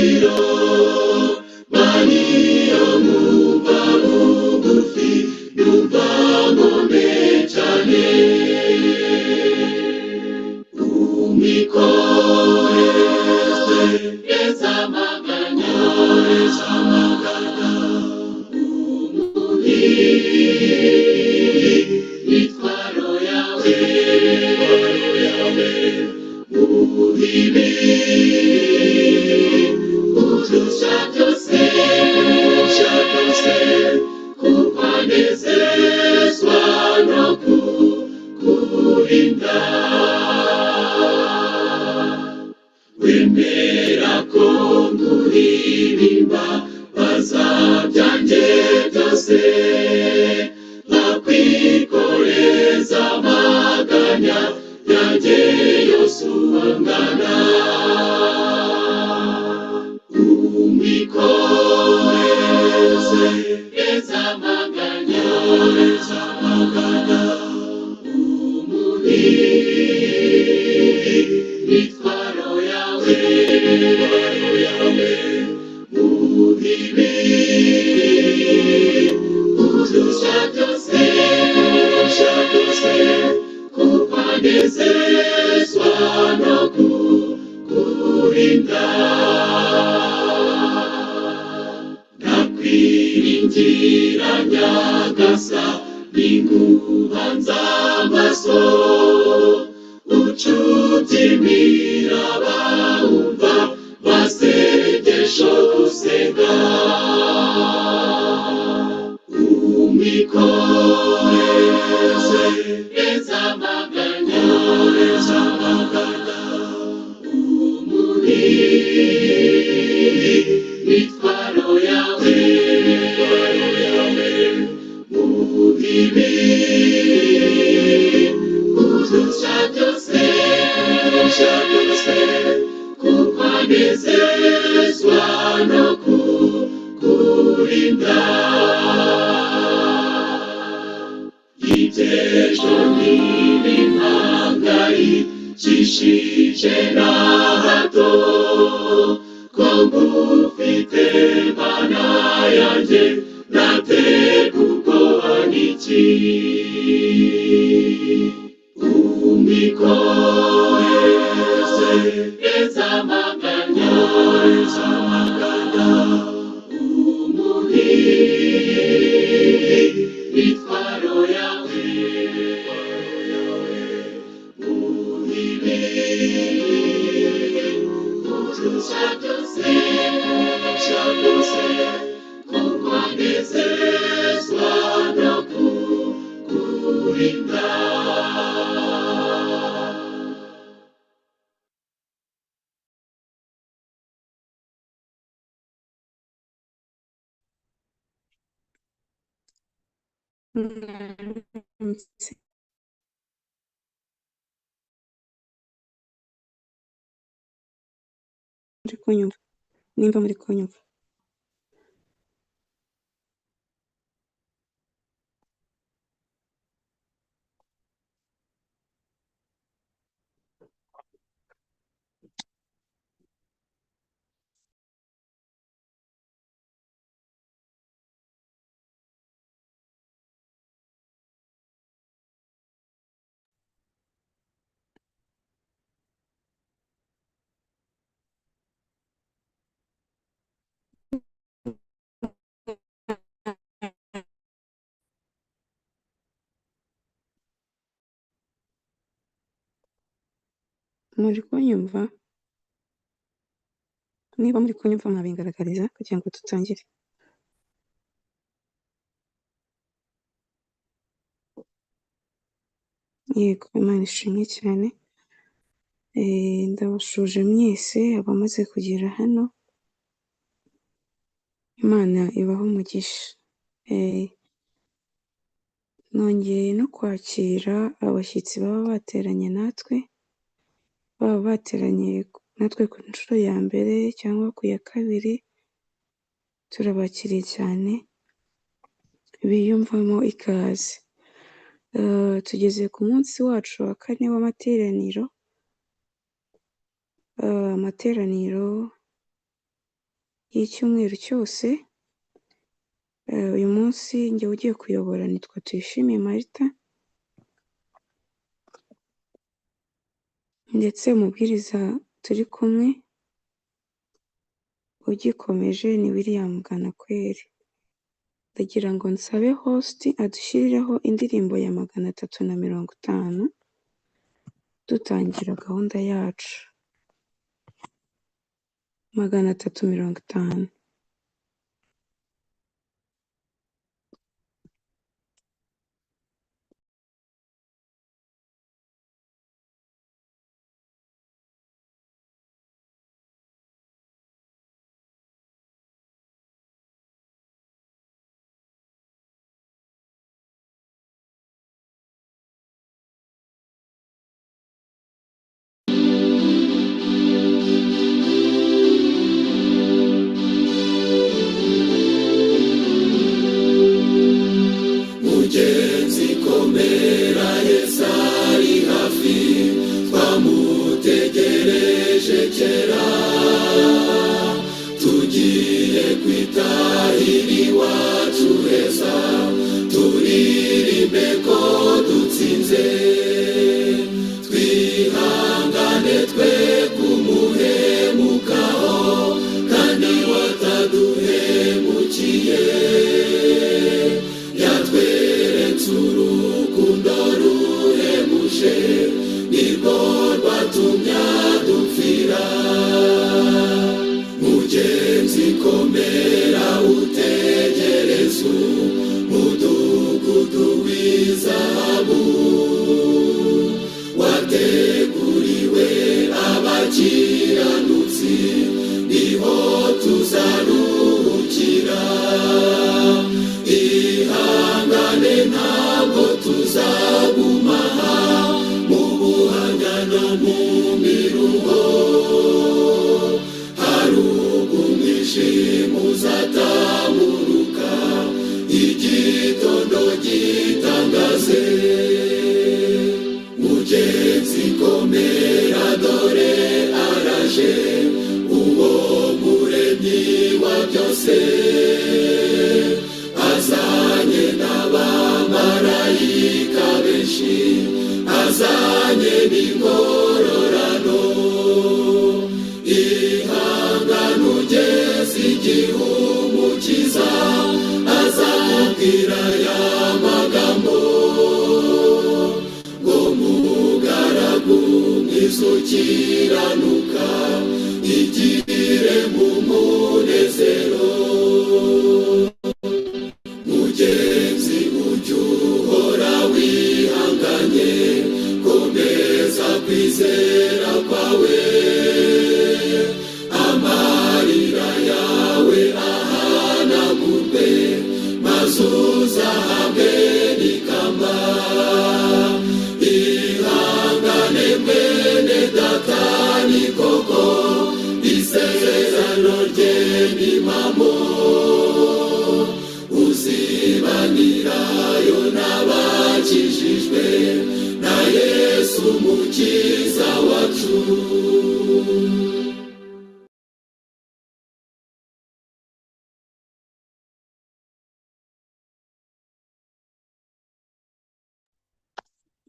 buhungiro, maniyo mwumva bugufi, yumva ngome cyane. Umikoreze ezamaganya, imitwaro yawe, mubibi udusha byose, kuko anezezwa no kukurinda. Wemera ko nkuririmba bazabyanjye byose, nkakwikoreza amaganya yanjye yose uwangana. Umwikoreze ezamaganya, imitwaro yawe, mubibi udusha byose, kuko anezezwa no kukurinda. Ndakwiringira nyagasa, ninguhanze amaso, ucutimira bawumva masengesho gusenga. Umikoreze ezamaganya, imitwaro yawe, mubibi udusha byose, kuko anezezwa no kukurinda. Iby'ejo ntibimpangayikishije na hato, ko ngufite Mana yanjye, naterwa ubwoba n'iki? Umikoreze ezamaganya, imitwaro yawe, mubibi udusha byose, kuko anezezwa no kukurinda. muri kunyumva, nimba muri kunyumva. Muri kunyumva? Niba muri kunyumva mwabingaragariza kugira ngo dutangire. Yego, Imana ishimwe cyane. Ndabashuje mwese abamaze kugera hano, Imana ibahe umugisha. Nongeye no kwakira abashyitsi baba bateranye natwe, baba bateranye natwe ku nshuro ya mbere cyangwa ku ya kabiri, turabakiriye cyane, biyumvamo ikaze. Tugeze ku munsi wacu wa kane w'amateraniro. Amateraniro y'icyumweru cyose. Uyu munsi njye ugiye kuyobora nitwa Tuyishimiye Martha, ndetse umubwiriza turi kumwe ugikomeje ni William Bwanakweli. Ndagira ngo nsabe host adushyirireho indirimbo ya 350 dutangira gahunda yacu. 350. Mugenzi komera, Yesu ari hafi, twamutegereje kera, tugiye kwitahira iwacu heza, turirimbe ko dutsinze, twihangane twe kumuhemukaho, kandi wataduhemukiye, yatweretse urukundo ruhebuje, nirwo rwatumye adupfira. Mugenzi komera, utegereze umudugudu w'izahabu, wateguriwe abakiranutsi, niho tuzaruhukira. Ihangane, ntabwo tuzaguma aha, mu buhanya no mu miruho, hari umwijima uzatamuruka, igitondo gitangaze. Mugenzi komera, dore araje, uwo muremyi wa byose, azanye n'abamarayika benshi, azanye n'ingororano. Ihangane ugeze igihe umukiza azakubwira aya magambo, ngo mugaragu mwiza ukiranuka, igire mu munezero. Mugenzi ujye uhora wihanganye, komeza kwizera kwawe, amarira yawe ahanagurwe, maze uzahabwe n'ikamba. Ihangane mwene data, ni koko isezerano rye ni impamo, uzibanirayo n'abakijijwe na Yesu umukiza wacu.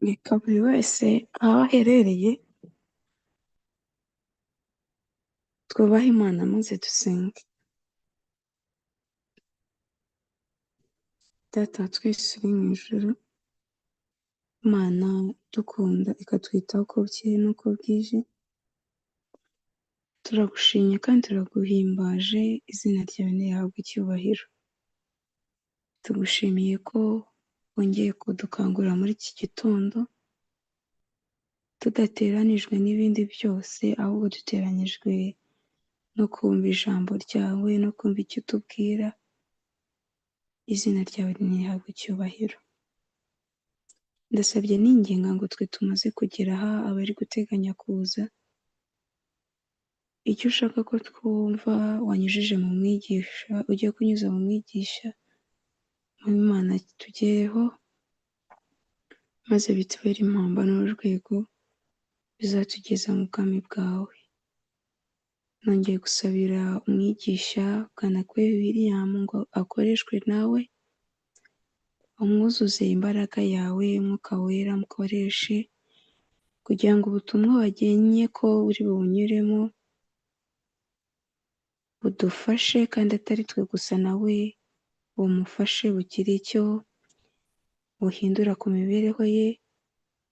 Reka buri wese aho aherereye twubahe Imana maze dusenge. Data wa twese uri mu ijuru, Imana idukunda ikatwitaho uko bukeye n'uko bwije, turagushimye kandi turaguhimbaje, izina ryawe nirihabwe icyubahiro. Tugushimiye ko wongeye kudukangurira muri iki gitondo, tudateranijwe n'ibindi byose, ahubwo duteranyijwe no kumva ijambo ryawe, no kumva icyo utubwira. Izina ryawe nirihabwe icyubahiro. Ndasabye ninginga ngo twe tumaze kugera aha, abari guteganya kuza, icyo ushaka ko twumva wanyujije mu mwigisha, ugiye kunyuza mu mwigisha, mu Imana tugereho, maze bitubere impamba n'urwego bizatugeza mu bwami bwawe. nongeye gusabira umwigisha Bwanakweli William ngo akoreshwe nawe, umwuzuze imbaraga yawe, Mwuka Wera mukoreshe kugira ngo ubutumwa wagennye ko uri buwunyuremo budufashe kandi atari twe gusa, nawe bumufashe bugire icyo buhindura ku mibereho ye,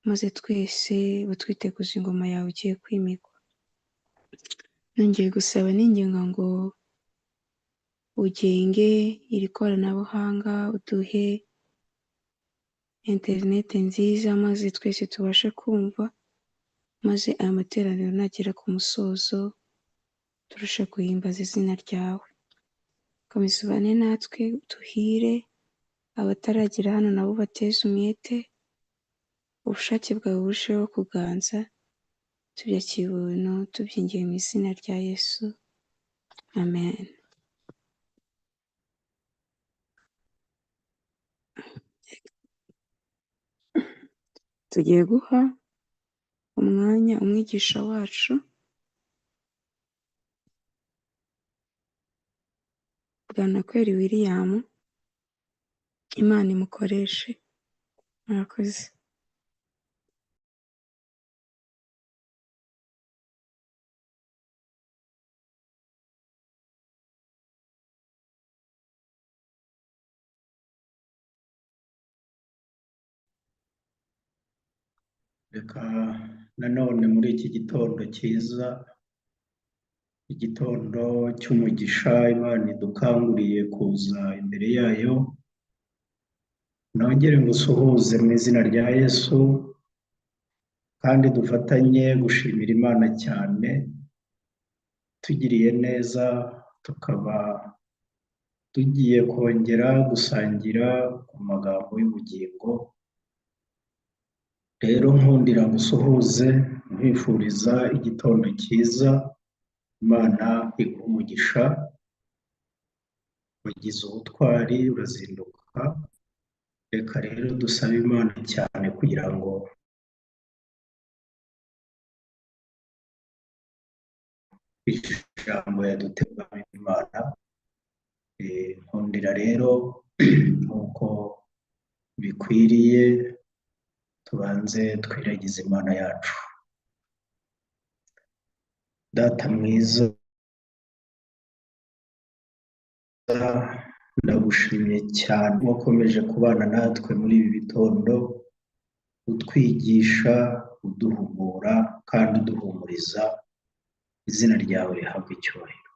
maze twese butwiteguza ingoma yawe ugiye kwimikwa. Nongeye gusaba n'ingingo ngo ugenge iri koranabuhanga, uduhe interineti nziza, maze twese tubashe kumva, maze aya materaniro nagera ku musozo turushe guhimbaza izina ryawe. Komeza ubane natwe, uduhire, abataragera hano nabo bateze umwete, ubushake bwawe burusheho kuganza, tubyakira ubuntu tubyingiye mu izina rya Yesu, amen. Tugiye guha umwanya umwigisha wacu Bwanakweli William, Imana imukoreshe. Murakoze. Reka nanone muri iki gitondo cyiza, igitondo cy'umugisha Imana idukanguriye kuza imbere yayo, nongere ngusuhuze mu izina rya Yesu, kandi dufatanye gushimira Imana cyane, tugiriye neza tukaba tugiye kongera gusangira ku magambo y'ubugingo. Rero nkundira gusuhuze nkwifuriza igitondo cyiza, Imana iguhe umugisha, wagize ubutwari urazinduka. Reka rero dusabe Imana cyane kugira ngo ijambo yadutegura Imana. Nkundira rero nk'uko bikwiriye tubanze twiragize Imana yacu. Data mwiza, ndagushimiye cyane wakomeje kubana natwe muri ibi bitondo, utwigisha, uduhugura kandi uduhumuriza. Izina ryawe rihabwe icyubahiro.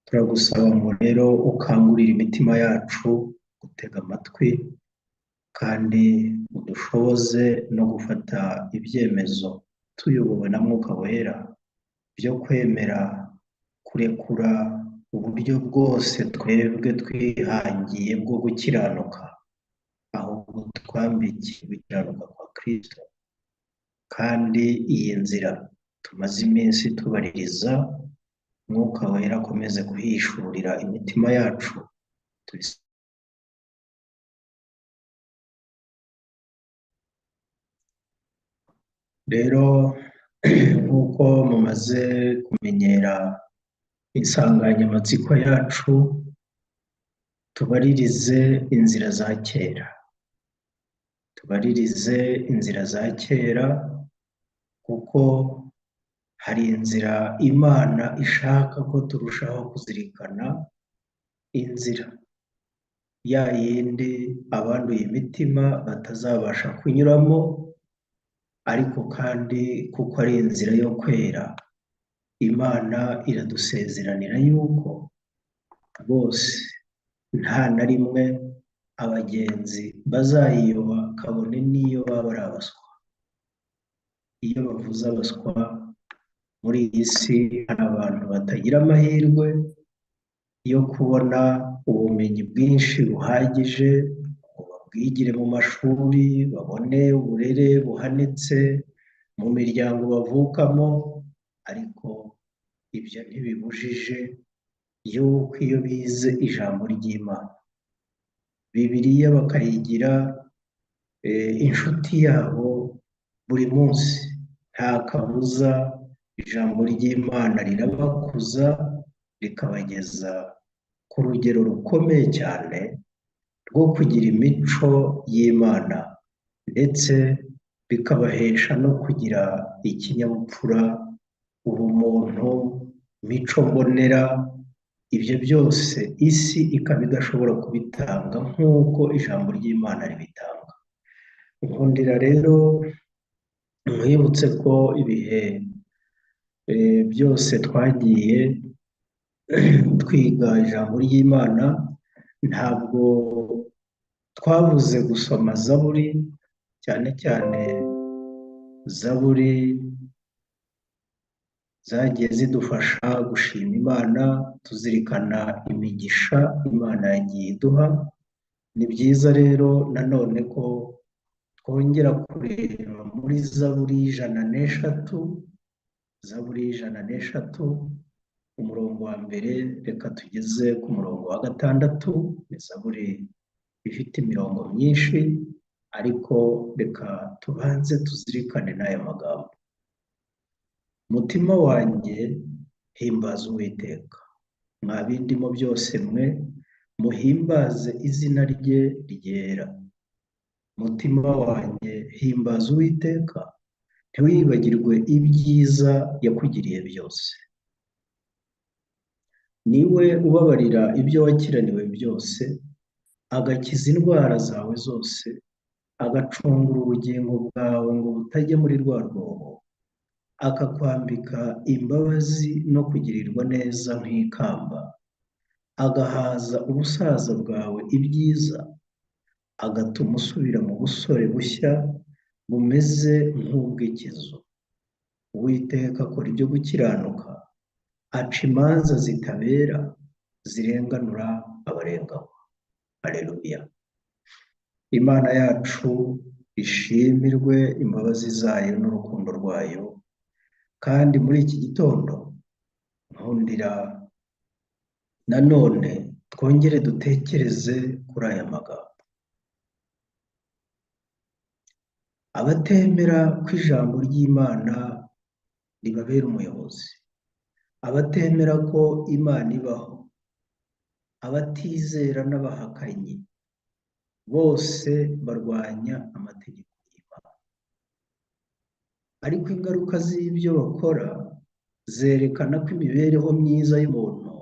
Turagusaba ngo rero ukangurire imitima yacu gutega amatwi, kandi udushoboze no gufata ibyemezo tuyobowe na Mwuka Wera byo kwemera kurekura uburyo bwose twebwe twihangiye bwo gukiranuka, ahubwo twambikiye gukiranuka kwa Kristo. Kandi iyi nzira tumaze iminsi tubaririza, Mwuka Wera akomeze kuhishurira imitima yacu. Rero nk'uko mumaze kumenyera insanganyamatsiko yacu, tubaririze inzira za kera. Tubaririze inzira za kera, kuko hari inzira Imana ishaka ko turushaho kuzirikana, inzira ya yindi abanduye imitima batazabasha kunyuramo, ariko kandi kuko ari inzira yo kwera, Imana iradusezeranira yuko bose nta na rimwe abagenzi bazayiyoba, kabone n'iyo baba ari abaswa. Iyo bavuze abaswa muri iyi si, hari abantu batagira amahirwe yo kubona ubumenyi bwinshi buhagije ngo babwigire mu mashuri, babone uburere buhanitse mu miryango bavukamo, ariko ibyo ntibibujije yuko iyo bize ijambo ry'Imana, Bibiliya bakayigira inshuti yabo buri munsi, nta kabuza ijambo ry'Imana rirabakuza rikabageza ku rugero rukomeye cyane rwo kugira imico y'Imana ndetse bikabahesha no kugira ikinyabupfura, ubumuntu, imico mbonera. Ibyo byose isi ikaba idashobora kubitanga nk'uko ijambo ry'Imana ribitanga. Nkundira rero mwibutse ko ibihe byose twagiye twiga ijambo ry'Imana ntabwo twabuze gusoma zaburi, cyane cyane zaburi zagiye zidufasha gushima Imana, tuzirikana imigisha Imana yagiye iduha. Ni byiza rero nanone ko twongera kureba muri zaburi y'ijana n'eshatu, umurongo wa mbere reka tugeze ku murongo wa 6. Ni zaburi ifite imirongo myinshi, ariko reka tubanze tuzirikane n'aya magambo: umutima wanjye himbaza Uwiteka, mwa bindimo byose mwe muhimbaze izina rye ryera. Umutima wanjye himbaza Uwiteka, ntiwibagirwe ibyiza yakugiriye byose. Niwe ubabarira ibyo wakiraniwe byose, agakiza indwara zawe zose, agacungura ubugingo bwawe ngo butajya muri rwa rwobo, akakwambika imbabazi no kugirirwa neza nk'ikamba, agahaza ubusaza bwawe ibyiza, agatuma usubira mu busore bushya bumeze nk'ubw'ikizu. Uwiteka akora ibyo gukiranuka, aca imanza zitabera, zirenganura abarenganywa. Haleluya! Imana yacu ishimirwe imbabazi zayo n'urukundo rwayo. Kandi muri iki gitondo nkundira nanone twongere dutekereze kuri aya magambo: abatemera ko ijambo ry'Imana ribabera umuyobozi, abatemera ko Imana ibaho, abatizera n'abahakanyi, bose barwanya amategeko y'Imana. Ariko ingaruka z'ibyo bakora zerekana ko imibereho myiza y'umuntu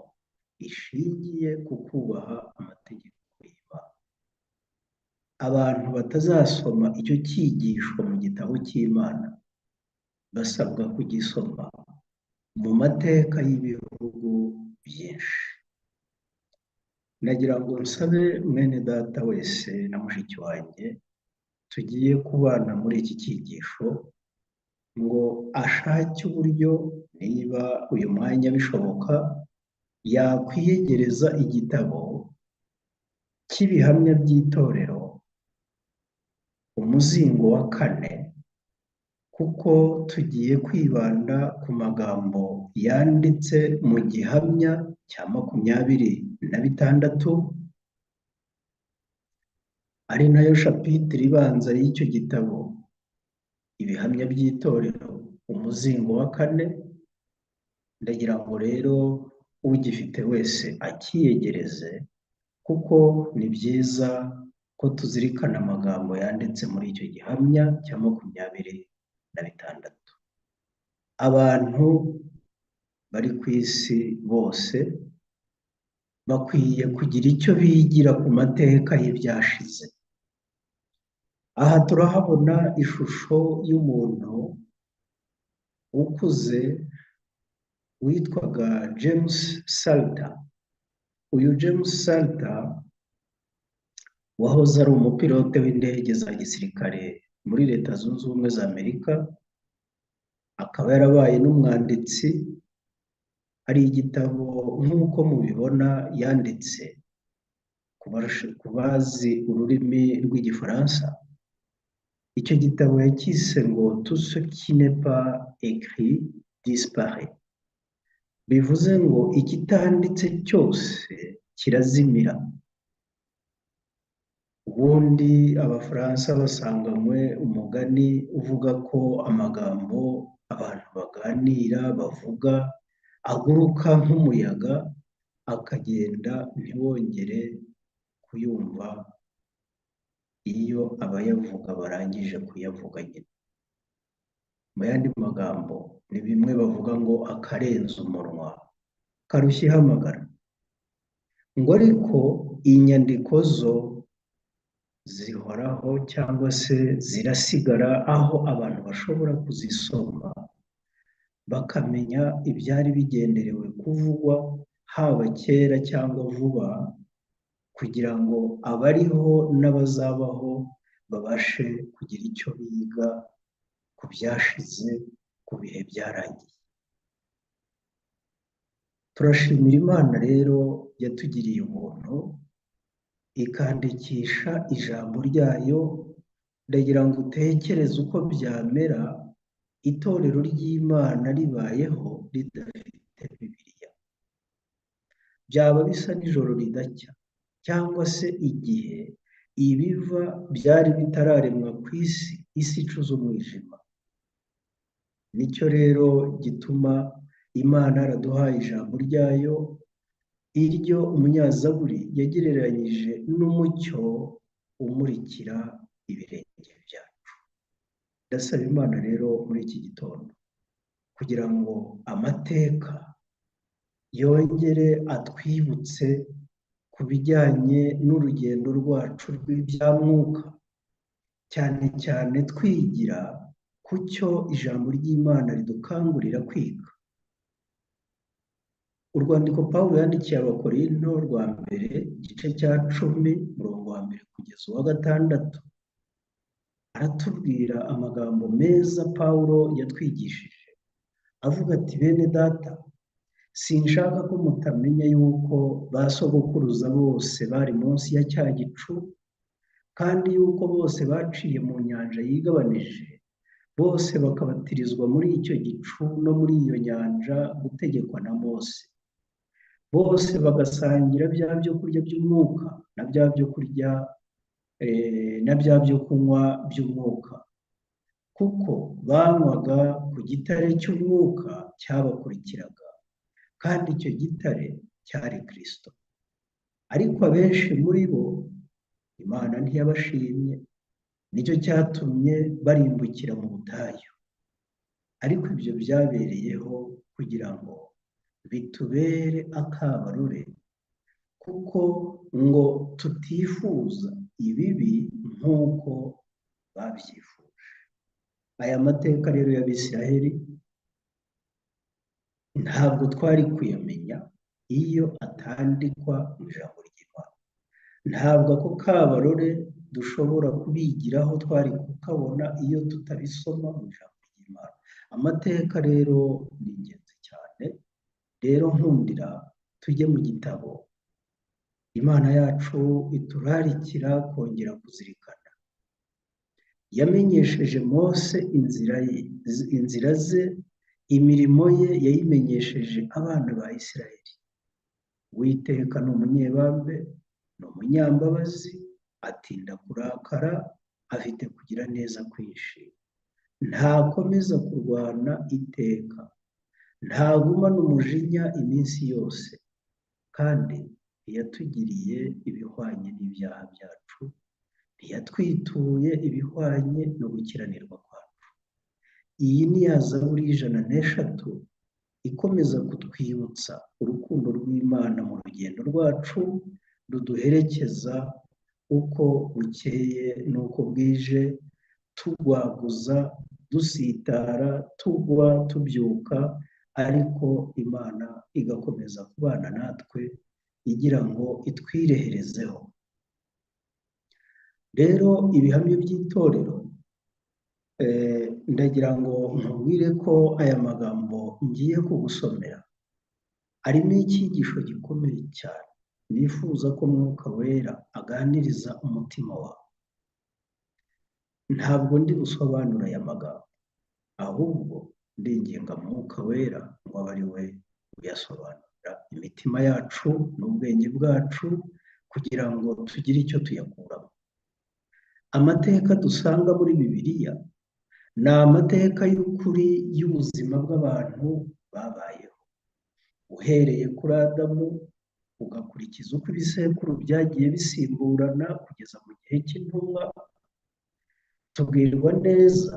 ishingiye ku kubaha amategeko y'Imana. Abantu batazasoma icyo cyigisho mu gitabo cy'Imana basabwa kugisoma mu mateka y'ibihugu byinshi. Nagira ngo nsabe mwene data wese na mushiki wanjye tugiye kubana muri iki cyigisho ngo ashake uburyo, niba uyu mwanya bishoboka, yakwiyegereza igitabo cy'ibihamya by'itorero, umuzingo wa 4, kuko tugiye kwibanda ku magambo yanditse mu gihamya cya 26, ari nayo shapitire ibanza y'icyo gitabo, ibihamya by'itorero, umuzingo wa 4. Ndagira ngo rero ugifite wese akiyegereze, kuko ni byiza ko tuzirikana amagambo yanditse muri icyo gihamya cya 26. Abantu bari ku isi bose bakwiye kugira icyo bigira ku mateka y'ibyashize. Aha turahabona ishusho y'umuntu ukuze witwaga James Salter. Uyu James Salter wahoze ari umupilote w'indege za gisirikare muri Leta Zunze Ubumwe za Amerika, akaba yarabaye n'umwanditsi. Hari igitabo nk'uko mubibona yanditse ku bazi ururimi rw'Igifaransa. Icyo gitabo yacyise ngo tout ce qui n'est pas écrit disparaît, bivuze ngo ikitanditse cyose kirazimira. Ubundi Abafaransa basanganywe umugani uvuga ko amagambo abantu baganira bavuga aguruka nk'umuyaga akagenda ntiwongere kuyumva iyo abayavuga barangije kuyavuga nyine. Mu yandi magambo ni bimwe bavuga ngo akarenza umunwa karushya ihamagara. Ngo ariko inyandiko zo zihoraho cyangwa se zirasigara aho abantu bashobora kuzisoma bakamenya ibyari bigenderewe kuvugwa haba kera cyangwa vuba, kugira ngo abariho n'abazabaho babashe kugira icyo biga ku byashize, ku bihe byarangiye. Turashimira Imana rero yatugiriye ubuntu ikandikisha ijambo ryayo. Ndagira ngo utekereze uko byamera itorero ry'Imana ribayeho ridafite Bibiliya. Byaba bisa n'ijoro ridacya, cyangwa se igihe ibiva byari bitararemwa ku isi, isi icuza umwijima. Nicyo rero gituma Imana yaraduhaye ijambo ryayo, iryo umunyazaburi yagereranyije n'umucyo umurikira ibirenge byacu. Ndasaba Imana rero muri iki gitondo kugira ngo amateka yongere atwibutse ku bijyanye n'urugendo rwacu rw'ibya mwuka, cyane cyane twigira ku cyo ijambo ry'Imana ridukangurira kwiga. Urwandiko Pawulo yandikiye Abakorinto rwa mbere igice cya 10 umurongo wa 1 kugeza uwa 6 aratubwira amagambo meza Pawulo yatwigishije avuga ati, bene data, sinshaka ko mutamenya yuko ba sogokuruza bose bari munsi ya cya gicu, kandi yuko bose baciye mu nyanja yigabanije, bose bakabatirizwa muri icyo gicu no muri iyo nyanja gutegekwa na Mose. Bose bagasangira bya byo kurya by'umwuka na bya byo kurya na bya byo kunywa by'umwuka, kuko banywaga ku gitare cy'umwuka cyabakurikiraga, kandi icyo gitare cyari Kristo. Ariko abenshi muri bo Imana ntiyabashimye, nicyo cyatumye barimbukira mu butayu. Ariko ibyo byabereyeho kugira ngo bitubere akabarore, kuko ngo tutifuza ibibi nk'uko babyifuje. Aya mateka rero y'Abisiraheli ntabwo twari kuyamenya iyo atandikwa mu ijambo ry'Imana. Ntabwo ako kabarore dushobora kubigiraho twari kukabona iyo tutabisoma mu ijambo ry'Imana. Amateka rero ni ingenzi cyane. Rero nkundira tujye mu gitabo Imana yacu iturarikira kongera kuzirikana. Yamenyesheje Mose inzira ze, imirimo ye yayimenyesheje abana ba Isiraheli. Uwiteka ni umunyebambe, ni umunyambabazi, atinda kurakara, afite kugira neza kwinshi, ntakomeza kurwana iteka, ntagumana umujinya iminsi yose, kandi ntiyatugiriye ibihwanye n'ibyaha byacu, ntiyatwituye ibihwanye no gukiranirwa kwacu. Iyi ni ya Zaburi 106 ikomeza kutwibutsa urukundo rw'Imana mu rugendo rwacu ruduherekeza uko bukeye n'uko bwije, tugwaguza, dusitara, tugwa, tubyuka, ariko Imana igakomeza kubana natwe igira ngo itwireherezeho. Rero ibihamya by'itorero, ndagira ngo nkubwire ko aya magambo ngiye kugusomera arimo icyigisho gikomeye cyane. Nifuza ko Mwuka Wera aganiriza umutima wawe. Ntabwo ndi busobanura aya magambo, ahubwo ndinginga Mwuka Wera ngo abe ari we uyasobanurira imitima yacu n'ubwenge bwacu, kugira ngo tugire icyo tuyakuramo. Amateka dusanga muri Bibiliya ni amateka y'ukuri y'ubuzima bw'abantu babayeho, uhereye kuri Adamu ugakurikiza uko ibisekuru byagiye bisimburana kugeza mu gihe cy'intumwa. Tubwirwa neza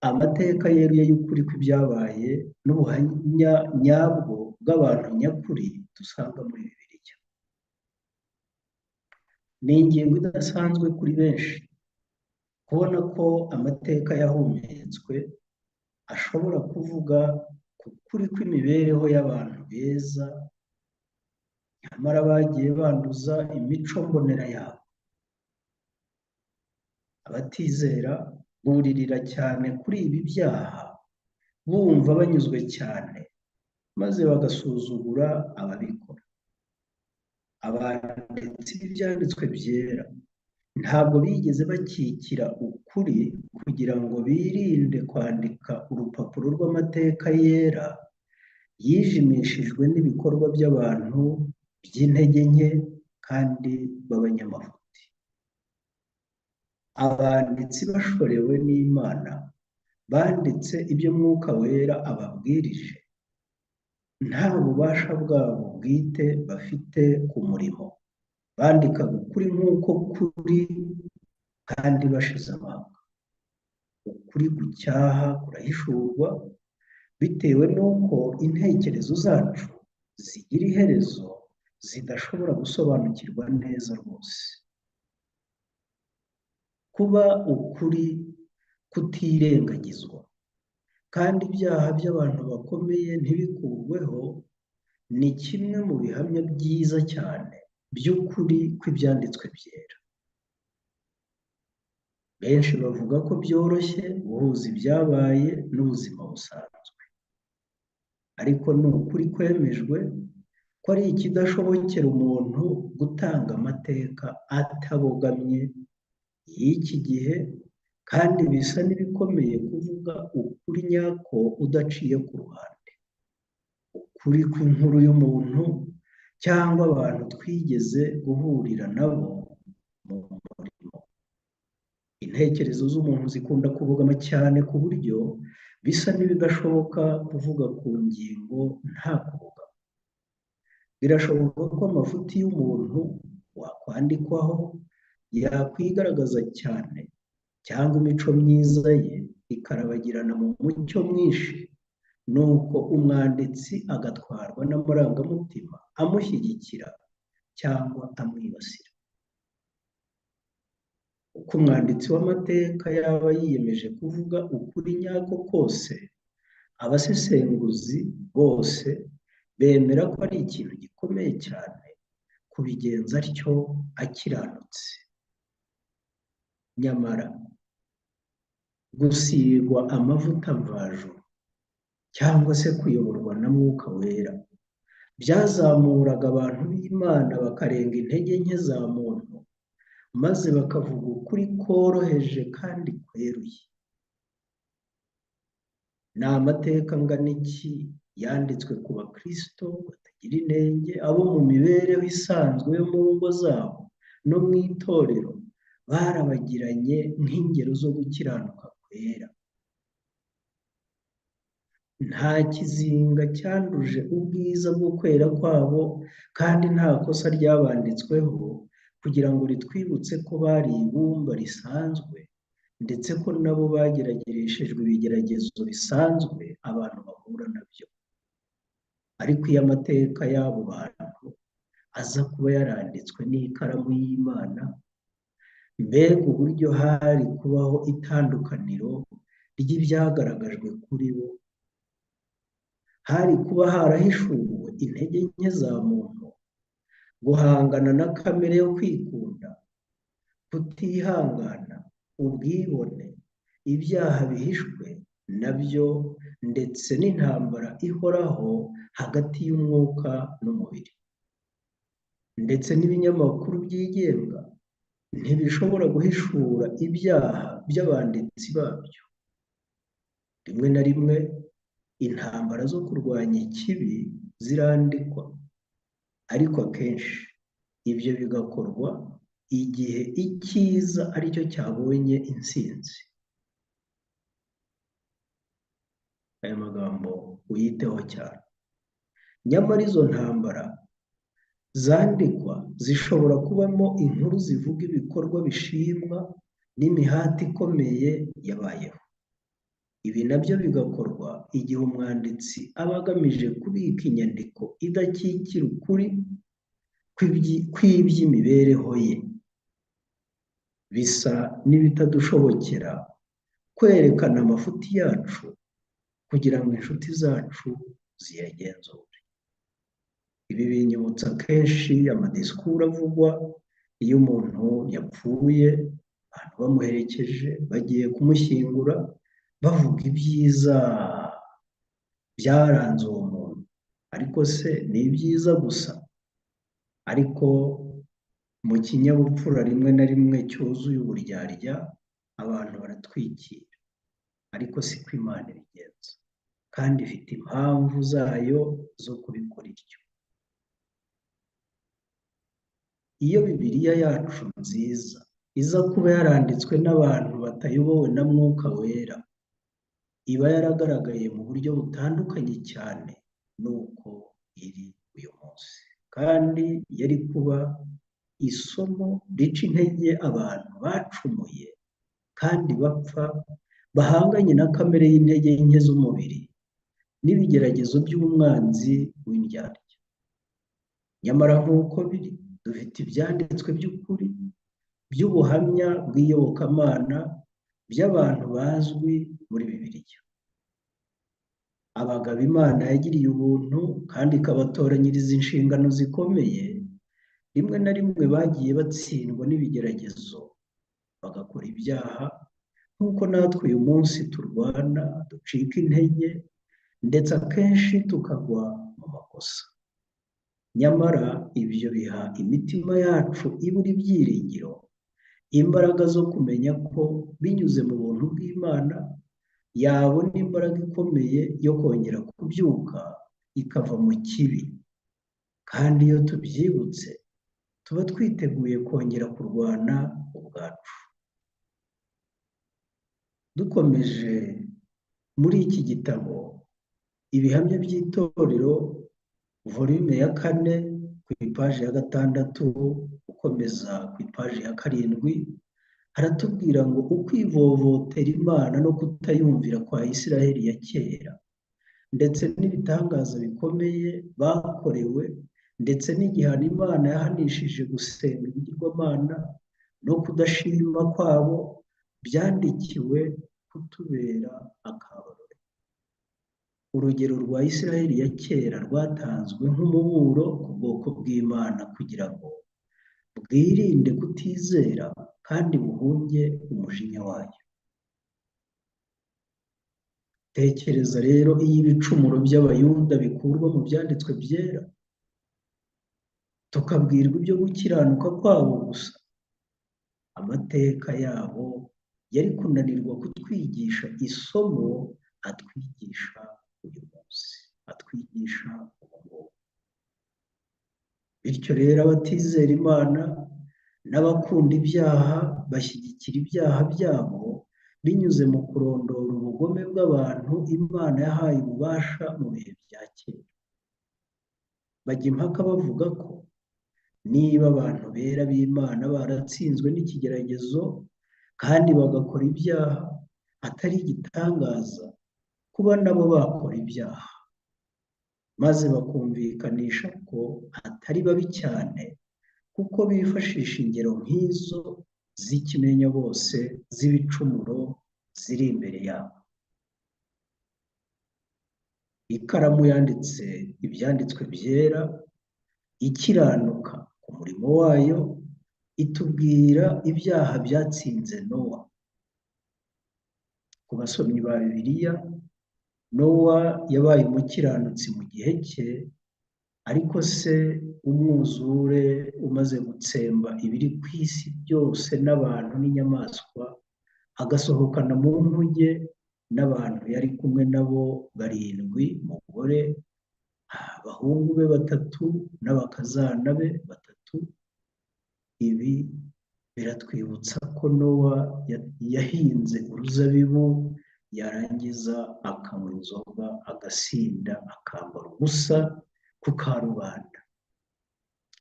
amateka yeruye y'ukuri kw'ibyabaye n'ubuhamya nyabwo bw'abantu nyakuri dusanga muri Bibiliya. Ni ingingo idasanzwe kuri benshi kubona ko amateka yahumetswe ashobora kuvuga ku kuri kw'imibereho y'abantu beza, nyamara bagiye banduza imico mbonera yabo. Abatizera buririra cyane kuri ibi byaha, bumva banyuzwe cyane, maze bagasuzugura ababikora. Abanditsi b'ibyanditswe byera ntabwo bigeze bakikira ukuri kugira ngo birinde kwandika urupapuro rw'amateka yera yijimishijwe n'ibikorwa by'abantu by'intege nke kandi b'abanyamafuti. Abanditsi bashorewe n'Imana banditse ibyo Mwuka Wera ababwirije, nta bubasha bwabo bwite bafite ku murimo. Bandikaga ukuri nk'uko kuri kandi bashize amanga. Ukuri gucyaha kurahishurwa bitewe n'uko intekerezo zacu zigira iherezo zidashobora gusobanukirwa neza rwose. Kuba ukuri kutirengagizwa kandi ibyaha by'abantu bakomeye ntibikurweho ni kimwe mu bihamya byiza cyane by'ukuri kw'ibyanditswe byera. Benshi bavuga ko byoroshye guhuza ibyabaye n'ubuzima busanzwe, ariko ni ukuri kwemejwe ko ari ikidashobokera umuntu gutanga amateka atabogamye y'iki gihe, kandi bisa n'ibikomeye kuvuga ukuri nyako udaciye ku ruhande, ukuri kw'inkuru y'umuntu cyangwa abantu twigeze guhurira nabo mu murimo. Intekerezo z'umuntu zikunda kubogama cyane ku buryo bisa n'ibidashoboka kuvuga ku ngingo nta kubogama. Birashoboka ko amafuti y'umuntu wakwandikwaho yakwigaragaza cyane, cyangwa imico myiza ye ikarabagirana mu mucyo mwinshi, nuko umwanditsi agatwarwa n'amarangamutima amushyigikira cyangwa amwibasira. Uko umwanditsi w'amateka yaba yiyemeje kuvuga ukuri nyako kose, abasesenguzi bose bemera ko ari ikintu gikomeye cyane kubigenza atyo akiranutse. Nyamara gusigwa amavuta mvajuru cyangwa se kuyoborwa na Mwuka Wera byazamuraga abantu b'Imana bakarenga intege nke za muntu, maze bakavuga ukuri koroheje kandi kweruye. Ni amateka angana iki yanditswe ku bakristo batagira inenge, abo mu mibereho isanzwe yo mu ngo zabo no mu itorero barabagiranye nk'ingero zo gukiranuka kwera. Nta kizinga cyanduje ubwiza bwo kwera kwabo, kandi nta kosa ryabanditsweho kugira ngo ritwibutse ko bari ibumba risanzwe, ndetse ko nabo bageragereshejwe ibigeragezo bisanzwe abantu bahura nabyo. Ariko iyo amateka y'abo bantu aza kuba yaranditswe n'ikaramu y'Imana, mbega uburyo hari kubaho itandukaniro ry'ibyagaragajwe kuri bo. Hari kuba harahishuwe intege nke za muntu, guhangana na kamere yo kwikunda, kutihangana, ubwibone, ibyaha bihishwe nabyo, ndetse n'intambara ihoraho hagati y'umwuka n'umubiri. Ndetse n'ibinyamakuru byigenga ntibishobora guhishura ibyaha by'abanditsi babyo. Rimwe na rimwe intambara zo kurwanya ikibi zirandikwa, ariko akenshi ibyo bigakorwa igihe icyiza aricyo cyabonye intsinzi. aya magambo uyiteho cyane. Nyamara izo ntambara zandikwa zishobora kubamo inkuru zivuga ibikorwa bishimwa n'imihati ikomeye yabayeho. Ibi nabyo bigakorwa igihe umwanditsi aba agamije kubika inyandiko idakikira ukuri kw'iby'imibereho ye. Bisa n'ibitadushobokera kwerekana amafuti yacu kugira ngo inshuti zacu ziyagenzure. Ibi binyibutsa kenshi amadisikuru avugwa iyo umuntu yapfuye, abantu bamuherekeje bagiye kumushyingura, bavuga ibyiza byaranze uwo muntu. Ariko se ni ibyiza gusa? Ariko mu kinyabupfura rimwe na rimwe cyuzuye uburyarya, abantu baratwikira. Ariko siko Imana ibigenza, kandi ifite impamvu zayo zo kubikora ityo. Iyo Bibiliya yacu nziza iza kuba yaranditswe n'abantu batayobowe na Mwuka Wera, iba yaragaragaye mu buryo butandukanye cyane n'uko iri uyu munsi, kandi yari kuba isomo rica intege abantu bacumuye kandi bapfa, bahanganye na kamere y'intege nke z'umubiri n'ibigeragezo by'umwanzi w'indyarya. Nyamara nk'uko biri, dufite ibyanditswe by'ukuri by'ubuhamya bw'iyobokamana by'abantu bazwi muri Bibiliya. Abagabo Imana yagiriye ubuntu kandi ikabatoranyiriza inshingano zikomeye, rimwe na rimwe bagiye batsindwa n'ibigeragezo bagakora ibyaha, nk'uko natwe uyu munsi turwana, ducika intege, ndetse akenshi tukagwa mu makosa. Nyamara ibyo biha imitima yacu ibura ibyiringiro, imbaraga zo kumenya ko binyuze mu buntu bw'Imana yabona imbaraga ikomeye yo kongera kubyuka ikava mu kibi. Kandi iyo tubyibutse, tuba twiteguye kongera kurwana ubwacu. Dukomeje muri iki gitabo, ibihamya by'itorero, volume ya 4 ku ipaji ya 6, ukomeza ku ipaji ya 7, haratubwira ngo ukwivovotera Imana no kutayumvira kwa Isiraheli ya kera, ndetse n'ibitangaza bikomeye bakorewe, ndetse n'igihano Imana yahanishije gusenga ibigirwamana no kudashima kwabo, byandikiwe kutubera akabarore. Urugero rwa Isiraheli ya kera rwatanzwe nk'umuburo ku bwoko bw'Imana kugira ngo bwirinde kutizera kandi buhunge umujinya wayo. Tekereza rero iyo ibicumuro by'Abayuda bikurwa mu byanditswe byera, tukabwirwa ibyo gukiranuka kwabo gusa, amateka yabo yari kunanirwa kutwigisha isomo atwigisha uyu munsi, atwigisha ubu. Bityo rero abatizera Imana n'abakunda ibyaha bashyigikira ibyaha byabo binyuze mu kurondora ubugome bw'abantu Imana yahaye ububasha mu bihe bya kera. Bajya impaka bavuga ko niba abantu bera b'Imana baratsinzwe n'ikigeragezo kandi bagakora ibyaha, atari igitangaza kuba nabo bakora ibyaha, maze bakumvikanisha ko atari babi cyane kuko bifashisha ingero nk'izo z'ikimenya bose z'ibicumuro ziri imbere yabo. Ikaramu yanditse ibyanditswe byera ikiranuka ku murimo wayo, itubwira ibyaha byatsinze Nowa. Ku basomyi ba Bibiliya, Nowa yabaye umukiranutsi mu gihe cye, ariko se umwuzure umaze gutsemba ibiri ku isi byose n'abantu n'inyamaswa, agasohokana mu nkuge n'abantu yari kumwe nabo 7, umugore, abahungu be 3 n'abakazana be 3. Ibi biratwibutsa ko Nowa yahinze uruzabibu yarangiza akanywa inzoga, agasinda, akambara ubusa ku karubanda.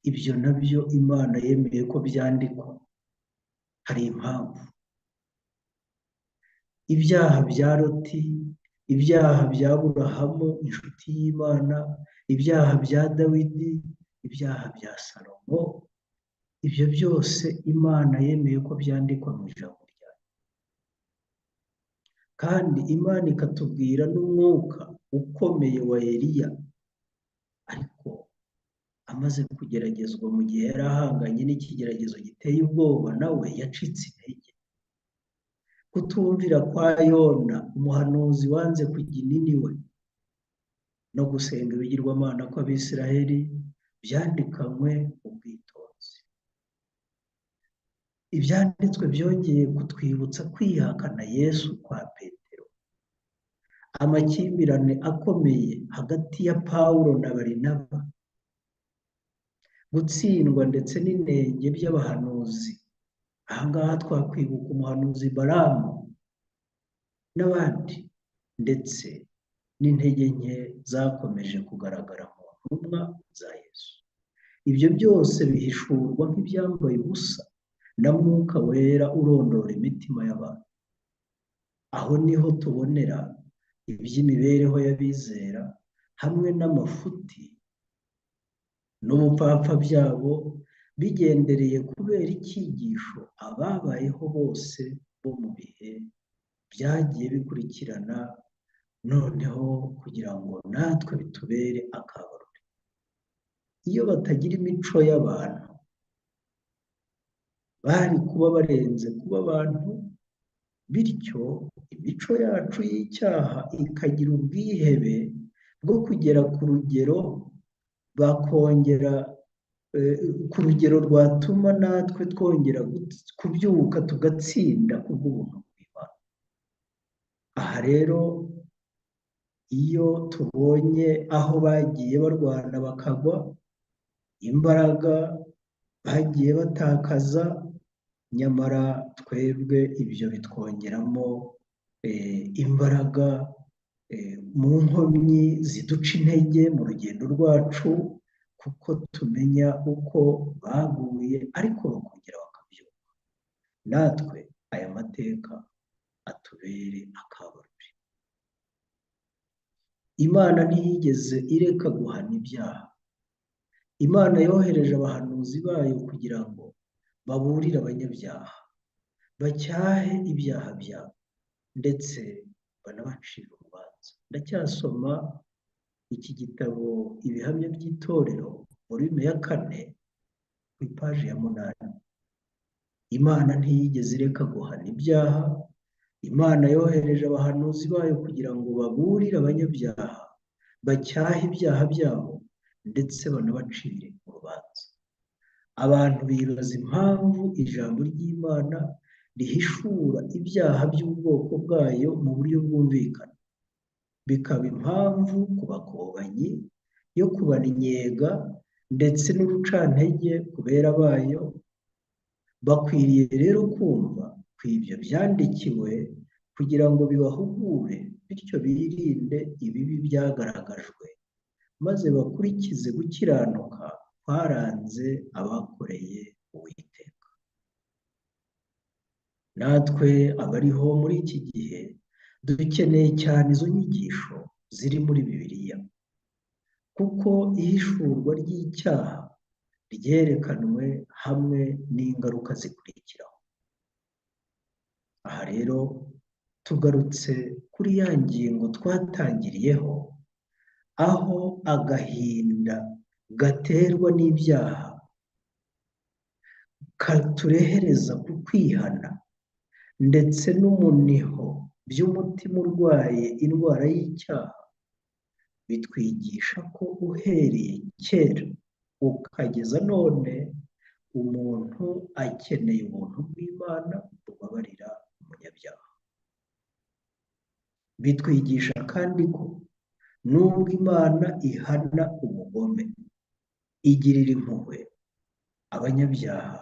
Ibyo nabyo Imana yemeye ko byandikwa. Hari impamvu. Ibyaha bya Loti, ibyaha bya Aburahamu inshuti y'Imana, ibyaha bya Dawidi, ibyaha bya Salomo, ibyo byose Imana yemeye ko byandikwa mu ijambo ryayo. Kandi Imana ikatubwira n'umwuka ukomeye wa Eliya, ariko amaze kugeragezwa mu gihe yari ahanganye n'ikigeragezo giteye ubwoba, nawe yacitse intege. Kutumvira kwa Yona umuhanuzi wanze kujya i Niniwe no gusenga ibigirwamana kw'Abisiraheli byandikanywe ubwitonzi. Ibyanditswe byongeye kutwibutsa kwihakana Yesu kwa Petero, amakimbirane akomeye hagati ya Pawulo na Barinaba, gutsindwa ndetse n'inenge by'abahanuzi. Aha ngaha twakwibuka umuhanuzi Balamu n'abandi, ndetse n'intege nke zakomeje kugaragara mu ntumwa za Yesu. Ibyo byose bihishurwa nk'ibyambaye ubusa na Mwuka Wera urondora imitima y'abantu. Aho niho tubonera iby'imibereho y'abizera hamwe n'amafuti n'ubupfapfa byabo bigendereye kubera icyigisho ababayeho bose bo mu bihe byagiye bikurikirana, noneho kugira ngo natwe bitubere akabarore. Iyo batagira imico y'abantu, bari kuba barenze kuba abantu, bityo imico yacu y'icyaha ikagira ubwihebe bwo kugera ku rugero bakongera ku rugero rwatuma natwe twongera kubyuka tugatsinda kubw'ubuntu bw'Imana. Aha rero iyo tubonye aho bagiye barwana bakagwa, imbaraga bagiye batakaza, nyamara twebwe ibyo bitwongeramo imbaraga mu nkomyi ziduca intege mu rugendo rwacu, kuko tumenya uko baguye ariko bakongera bakabyuka. Natwe aya mateka atubere akabarore. Imana ntiyigeze ireka guhana ibyaha. Imana yohereje abahanuzi bayo kugira ngo baburire abanyabyaha, bacyahe ibyaha byabo, ndetse banabacire urubanza. Ndacyasoma iki gitabo Ibihamya by'Itorero volume ya 4 ku ipaji ya 8. Imana ntiyigeze ireka guhana ibyaha. Imana yohereje abahanuzi bayo kugira ngo baburire abanyabyaha, bacyahe ibyaha byabo, ndetse banabacire urubanza. Abantu bibaza impamvu ijambo ry'Imana rihishura ibyaha by'ubwoko bwayo mu buryo bwumvikana, bikaba impamvu ku bakobanyi yo kubannyega ndetse n'urucantege kubera bayo. Bakwiriye rero kumva ko ibyo byandikiwe kugira ngo bibahugure, bityo birinde ibibi byagaragajwe, maze bakurikize gukiranuka kwaranze abakoreye Uwiteka. Natwe abariho muri iki gihe dukeneye cyane izo nyigisho ziri muri Bibiliya, kuko ihishurwa ry'icyaha ryerekanwe hamwe n'ingaruka zikurikiraho. Aha rero tugarutse kuri ya ngingo twatangiriyeho, aho agahinda gaterwa n'ibyaha katurehereza ku kwihana, ndetse n'umuniho by'umutima urwaye indwara y'icyaha. Bitwigisha ko uhereye kera ukageza none umuntu akeneye ubuntu bw'Imana bubabarira umunyabyaha. Bitwigisha kandi ko nubwo Imana ihana umugome, igirira impuhwe abanyabyaha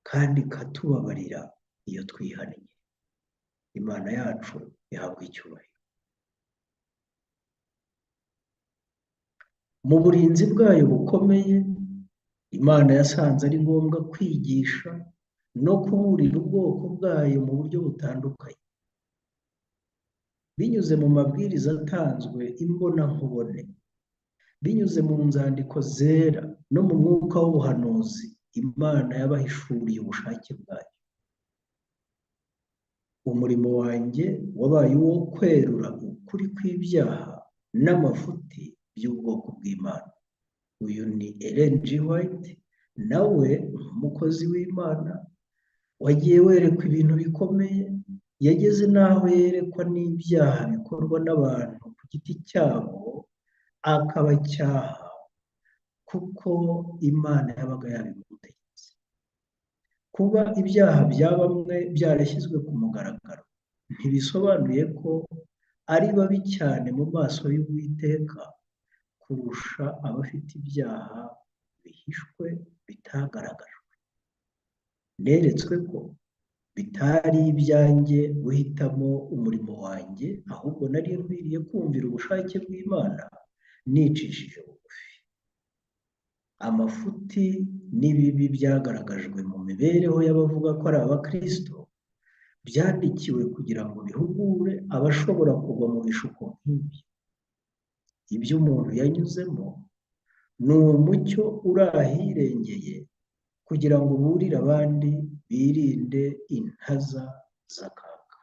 kandi ikatubabarira iyo twihannye. Imana yacu ihabwa icyubahiro. Mu burinzi bwayo bukomeye, Imana yasanze ari ngombwa kwigisha no kuburira ubwoko bwayo mu buryo butandukanye, binyuze mu mabwiriza atanzwe imbonankubone, binyuze mu nzandiko zera no mu mwuka w'ubuhanuzi. Imana yabahishuriye ubushake bwayo. Umurimo wanjye wabaye uwo kwerura ukuri kw'ibyaha n'amafuti by'ubwoko bw'Imana. Uyu ni Ellen G. White, nawe nk'umukozi w'Imana wagiye werekwa ibintu bikomeye, yageze n'aho yerekwa n'ibyaha bikorwa n'abantu ku giti cyabo akabacyaha, kuko Imana yabaga yabimutegetse. Kuba ibyaha bya bamwe byarashyizwe ku mugaragaro ntibisobanuye ko ari babi cyane mu maso y'Uwiteka kurusha abafite ibyaha bihishwe bitagaragajwe. Neretswe ko bitari ibyanjye guhitamo umurimo wanjye, ahubwo nari nkwiriye kumvira ubushake bw'Imana nicishije bugufi. Amafuti n'ibibi byagaragajwe mu mibereho y'abavuga ko ari abakristo byandikiwe kugira ngo bihugure abashobora kugwa mu bishuko nk'ibi. Ibyo umuntu yanyuzemo ni umucyo uri ahirengeye kugira ngo uburire abandi birinde intaza z'akaga.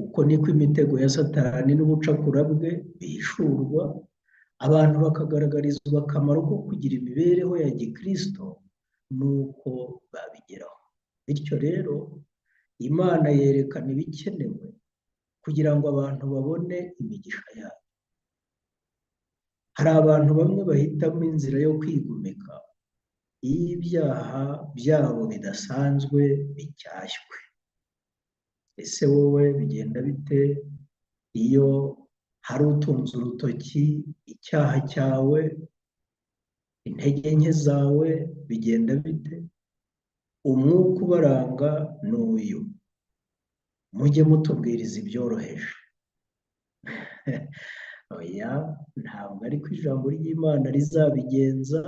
Uko niko imitego ya Satani n'ubucakura bwe bihishurwa, abantu bakagaragarizwa akamaro ko kugira imibereho ya gikristo n'uko babigeraho. Bityo rero Imana yerekana ibikenewe kugira ngo abantu babone imigisha yayo. Hari abantu bamwe bahitamo inzira yo kwigomeka iyo ibyaha byabo bidasanzwe bicyashywe. Ese wowe bigenda bite iyo hari utunze urutoki icyaha cyawe, intege nke zawe, bigenda bite? Umwuka ubaranga ni uyu: mujye mutubwiriza ibyoroheje. Oya, ntabwo ariko ijambo ry'Imana rizabigenza,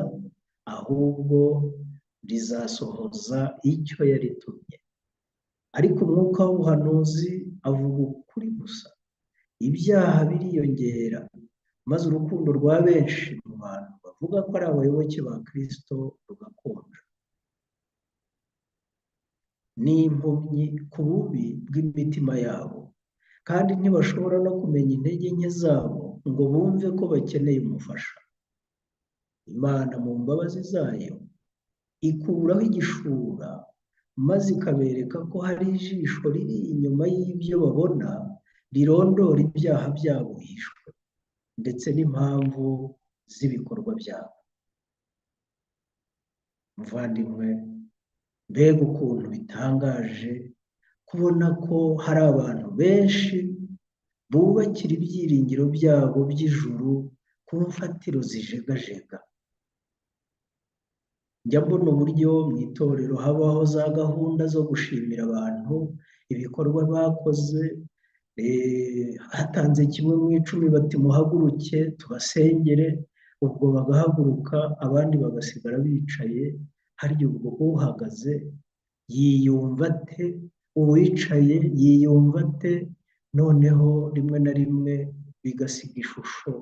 ahubwo rizasohoza icyo yaritumye. Ariko umwuka w'ubuhanuzi avuga ukuri gusa. Ibyaha biriyongera, maze urukundo rwa benshi mu bantu bavuga ko ari abayoboke ba Kristo rugakonja. Ni impumyi ku bubi bw'imitima yabo, kandi ntibashobora no kumenya intege nke zabo ngo bumve ko bakeneye umufasha. Imana mu mbabazi zayo ikuraho igishura, maze ikabereka ko hari ijisho riri inyuma y'ibyo babona rirondora ibyaha byabo bihishwe ndetse n'impamvu z'ibikorwa byabo. Muvandimwe, mbega ukuntu bitangaje kubona ko hari abantu benshi bubakira ibyiringiro byabo by'ijuru ku mfatiro zijegajega. Njya mbona uburyo mu itorero habaho za gahunda zo gushimira abantu ibikorwa bakoze, hatanze 1/10 bati muhaguruke tubasengere, ubwo bagahaguruka abandi bagasigara bicaye. Harya ubwo uhagaze yiyumva ate? Uwicaye yiyumva ate? Noneho rimwe na rimwe bigasiga ishusho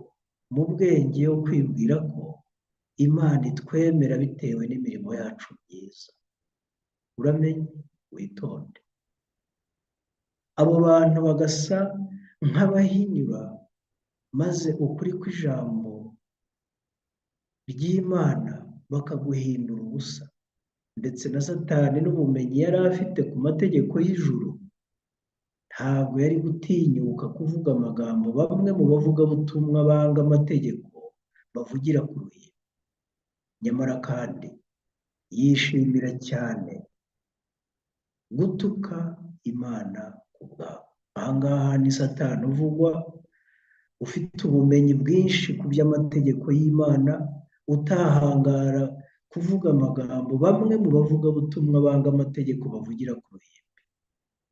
mu bwenge yo kwibwira ko Imana itwemera bitewe n'imirimo yacu myiza. Uramenye, witonde. Abo bantu bagasa nk'abahinyura, maze ukuri kw'ijambo ry'Imana bakaguhindura ubusa. Ndetse na Satani n'ubumenyi yari afite ku mategeko y'ijuru, ntabwo yari gutinyuka kuvuga amagambo bamwe mu bavugabutumwa banga amategeko bavugira ku ruhimbi. Nyamara kandi yishimira cyane gutuka Imana ku bwabo. Aha ngaha ni Satani uvugwa, ufite ubumenyi bwinshi ku by'amategeko y'Imana, utahangara kuvuga amagambo bamwe mu bavugabutumwa banga amategeko bavugira ku ruhimbi.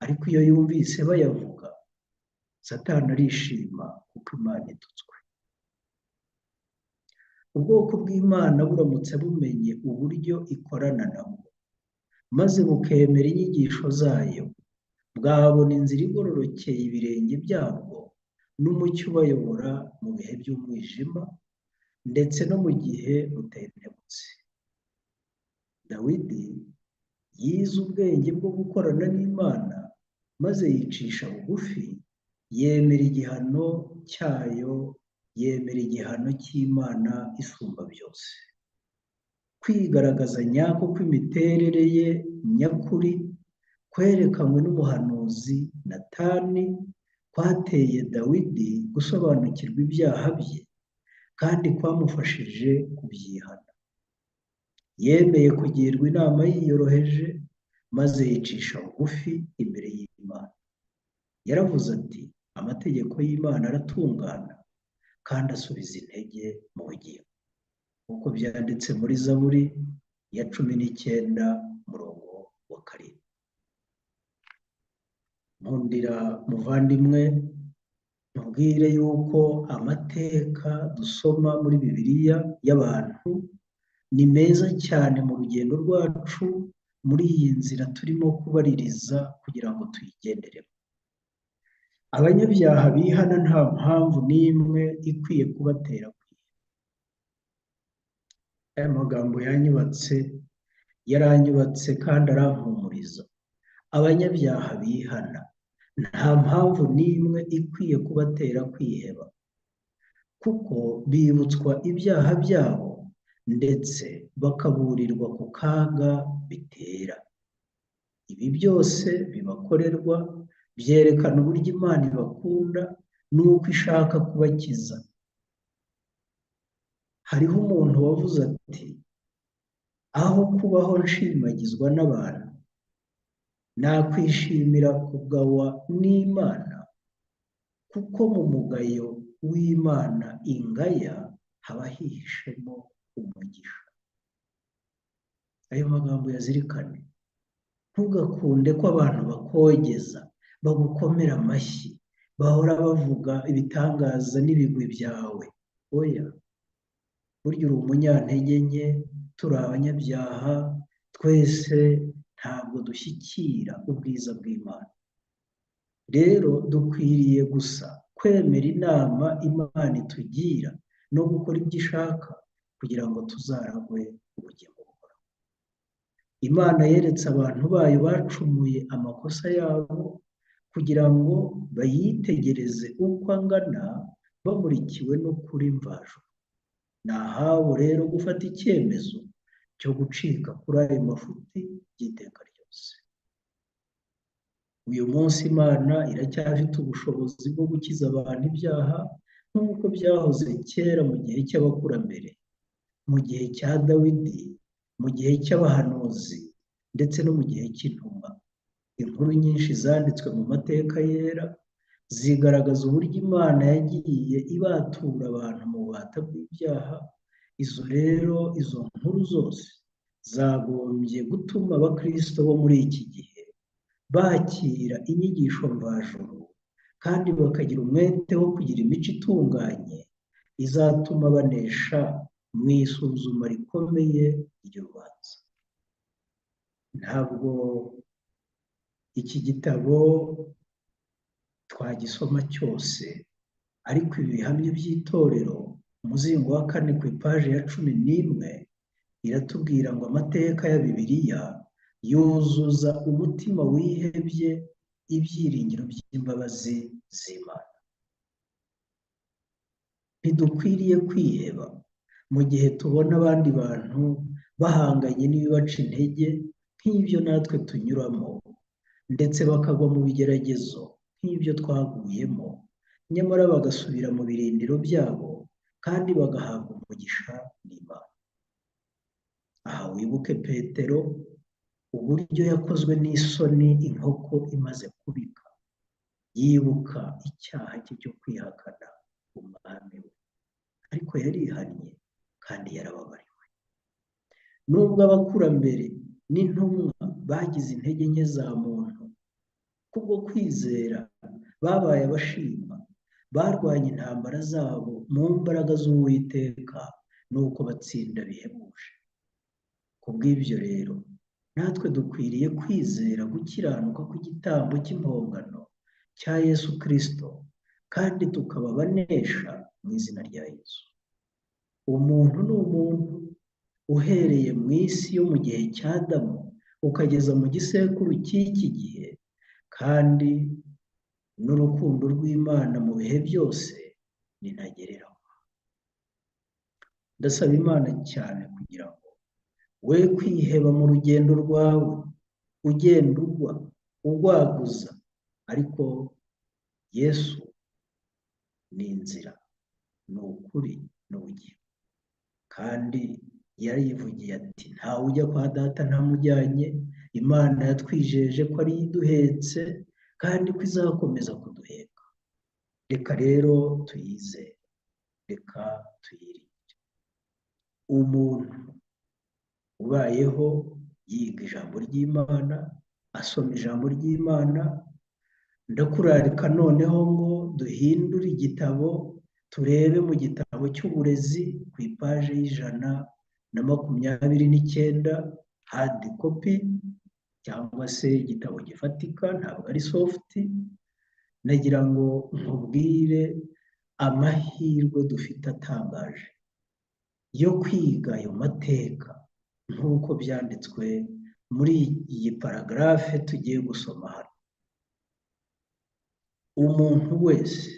ariko iyo yumvise bayavuga Satani arishima kuko Imana itutswe. Ubwoko bw'Imana buramutse bumenye uburyo ikorana nabwo maze bukemera inyigisho zayo, bwabona inzira igororokeye ibirenge byabwo n'umucyo ubayobora mu bihe by'umwijima ndetse no mu gihe butentebutse. Dawidi yize ubwenge bwo gukorana n'Imana maze yicisha bugufi, yemera igihano cyayo, yemera igihano cy'Imana isumba byose. Kwigaragaza nyako kw'imiterere ye nyakuri kwerekanwe n'umuhanuzi Natani kwateye Dawidi gusobanukirwa ibyaha bye kandi kwamufashije kubyihana. Yemeye kugirwa inama yiyoroheje maze yicisha bugufi imbere y'Imana. Yaravuze ati, amategeko y'Imana aratungana kandi asubiza intege mu bugingo, nk'uko byanditse muri Zaburi ya 19:7. Nkundira muvandimwe, mubwire yuko amateka dusoma muri Bibiliya y'abantu ni meza cyane mu rugendo rwacu muri iyi nzira turimo kubaririza kugira ngo tuyigenderemo. Abanyabyaha bihana nta mpamvu n'imwe ikwiye kubatera kwiheba. Aya magambo yaranyubatse kandi arampumuriza. Abanyabyaha bihana nta mpamvu n'imwe ikwiye kubatera kwiheba, kuko bibutswa ibyaha byabo ndetse bakaburirwa ku kaga bitera. Ibi byose bibakorerwa byerekana uburyo Imana ibakunda n'uko ishaka kubakiza. Hariho umuntu wavuze ati, aho kubaho nshimagizwa n'abantu, nakwishimira kugawa n'Imana, kuko mu mugayo w'Imana ingaya haba hihishemo umugisha. Ayo magambo yazirikane. Ntugakunde ko abantu bakogeza, bagukomera amashyi, bahora bavuga ibitangaza n'ibigwi byawe. Oya, burya uri umunyantege nke, turi abanyabyaha, twese ntabwo dushyikira ubwiza bw'Imana. Rero dukwiriye gusa kwemera inama Imana itugira no gukora ibyo ishaka kugira ngo tuzaragwe ubugingo buhoraho. Imana yeretse abantu bayo bacumuye amakosa yabo kugira ngo bayitegereze uko angana, bamurikiwe n'ukuri mvajuru. Ni ahabo rero gufata icyemezo cyo gucika kuri ayo mafuti by'iteka ryose. Uyu munsi Imana iracyafite ubushobozi bwo gukiza abantu ibyaha nk'uko byahoze kera mu gihe cy'abakurambere, mu gihe cya Dawidi, mu gihe cy'abahanuzi ndetse no mu gihe cy'intumwa. Inkuru nyinshi zanditswe mu mateka yera zigaragaza uburyo Imana yagiye ibatura abantu mu bubata bw'ibyaha. Izo nkuru zose zagombye gutuma abakristo bo muri iki gihe bakira inyigisho mvajuru kandi bakagira umwete wo kugira imico itunganye izatuma banesha mu isuzuma rikomeye ry'urubanza. Ntabwo iki gitabo twagisoma cyose, ariko ibi bihamya by'itorero, umuzingo wa 4 ku ipaji ya 11 iratubwira ngo amateka ya Bibiliya yuzuza umutima wihebye ibyiringiro by'imbabazi z'Imana. Ntidukwiriye kwiheba mu gihe tubona abandi bantu bahanganye n'ibibaca intege nk'ibyo natwe tunyuramo, ndetse bakagwa mu bigeragezo nk'ibyo twaguyemo, nyamara bagasubira mu birindiro byabo kandi bagahabwa umugisha n'Imana. Aha wibuke Petero, uburyo yakozwe n'isoni inkoko imaze kubika, yibuka icyaha cye cyo kwihakana umwami we, ariko yarihannye kandi yarababariwe. Nubwo abakurambere n'intumwa bagize intege nke za muntu, kubwo kwizera babaye abashima, barwanya intambara zabo mu mbaraga z'Uwiteka, nuko batsinda bihebuje. Kubw'ibyo rero natwe dukwiriye kwizera gukiranuka kw'igitambo cy'impongano cya Yesu Kristo, kandi tukaba abanesha mu izina rya Yesu. Umuntu ni umuntu, uhereye mu isi yo mu gihe cya Adamu ukageza mu gisekuru cy'iki gihe, kandi n'urukundo rw'Imana mu bihe byose ni ntagereranywa. Ndasaba Imana cyane kugira ngo we kwiheba mu rugendo rwawe, ugenda ugwaguza, ariko Yesu ni inzira, ni ukuri, n'ubugingo. Kandi yarivugiye ati, ntawe ujya kwa data ntamujyanye. Imana yatwijeje ko ari iduhetse kandi ko izakomeza kuduheka. Reka rero tuyizere, reka tuyiringire. Umuntu ubayeho yiga ijambo ry'Imana, asoma ijambo ry'Imana, ndakurarika noneho ngo duhindure igitabo, turebe mu gitabo cy'uburezi ku ipaje y'129 hard copy, cyangwa se igitabo gifatika, ntabwo ari soft. Nagira ngo nkubwire amahirwe dufite atangaje yo kwiga ayo mateka nk'uko byanditswe muri iyi paragarafe tugiye gusoma hano. Umuntu wese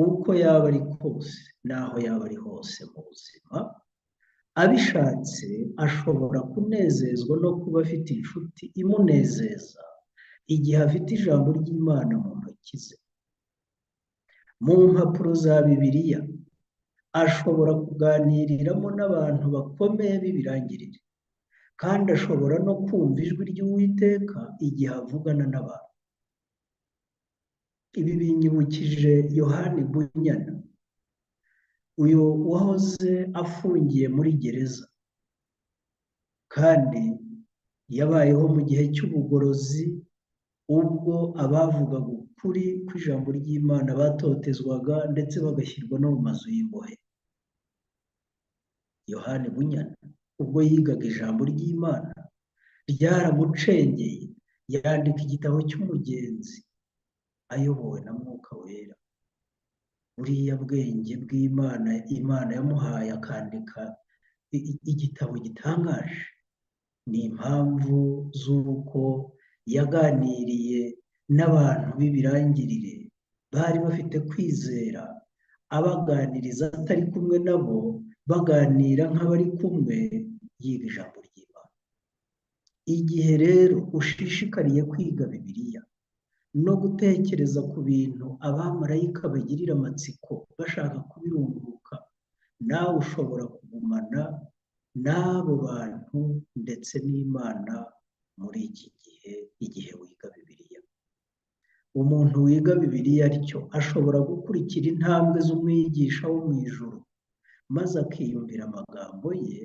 uko yaba ari kose n'aho yaba ari hose mu buzima, abishatse ashobora kunezezwa no kuba afite inshuti imunezeza igihe afite ijambo ry'Imana mu ntoki ze. Mu mpapuro za Bibiliya ashobora kuganiriramo n'abantu bakomeye b'ibirangirire, kandi ashobora no kumva ijwi ry'Uwiteka igihe avugana n'abantu. Ibi binyibukije Yohani Bunyana, uyu wahoze afungiye muri gereza, kandi yabayeho mu gihe cy'ubugorozi, ubwo abavugaga ukuri kw'ijambo ry'Imana batotezwaga ndetse bagashyirwa no mu mazu y'imbohe. Yohani Bunyana ubwo yigaga ijambo ry'Imana ryaramucengeye, yandika igitabo cy'umugenzi ayobowe na Mwuka Wera. Buriya bwenge bw'Imana Imana yamuhaye akandika igitabo gitangaje ni impamvu z'uko yaganiriye n'abantu b'ibirangirire bari bafite kwizera, abaganiriza atari kumwe nabo, baganira nk'abari kumwe, yiga ijambo ry'Imana. Igihe rero ushishikariye kwiga Bibiliya no gutekereza ku bintu abamarayika bagirira amatsiko bashaka kubirunguruka, nawe ushobora kugumana n'abo bantu ndetse n'Imana muri iki gihe, igihe wiga Bibiliya. Umuntu wiga Bibiliya atyo ashobora gukurikira intambwe z'umwigisha wo mu ijuru, maze akiyumvira amagambo ye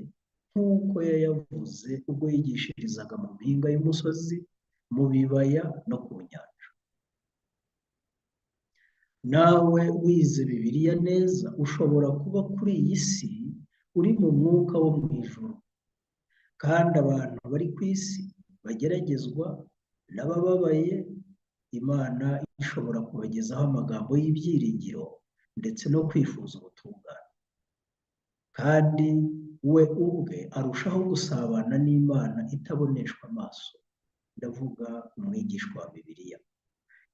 nk'uko yayavuze ubwo yigishirizaga mu mpinga y'umusozi, mu bibaya no ku nyanja. Nawe wize Bibiliya neza ushobora kuba kuri iyi si uri mu mwuka wo mu ijuru, kandi abantu bari ku isi bageragezwa n'abababaye, Imana ishobora kubagezaho amagambo y'ibyiringiro ndetse no kwifuza ubutungane. Kandi we ubwe arushaho gusabana n'Imana itaboneshwa amaso, ndavuga umwigishwa wa Bibiliya.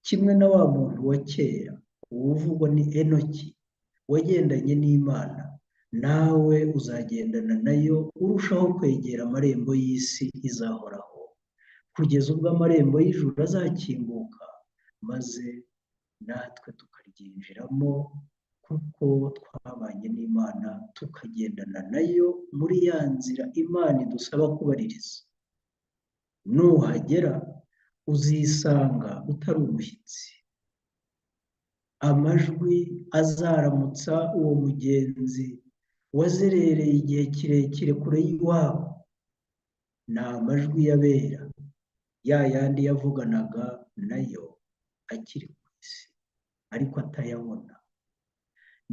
Kimwe na wa muntu wa kera uvugwa ni Enoki wagendanye n'Imana, nawe uzagendana nayo urushaho kwegera amarembo y'isi izahoraho, kugeza ubwo amarembo y'ijuru azakinguka, maze natwe tukaryinjiramo, kuko twabanye n'Imana tukagendana nayo muri ya nzira Imana idusaba kubaririza. Nuhagera uzisanga utari umushyitsi. Amajwi azaramutsa uwo mugenzi wazerereye igihe kirekire kure y'iwabo ni amajwi y'abera, ya yandi yavuganaga nayo akiri ku isi ariko atayabona.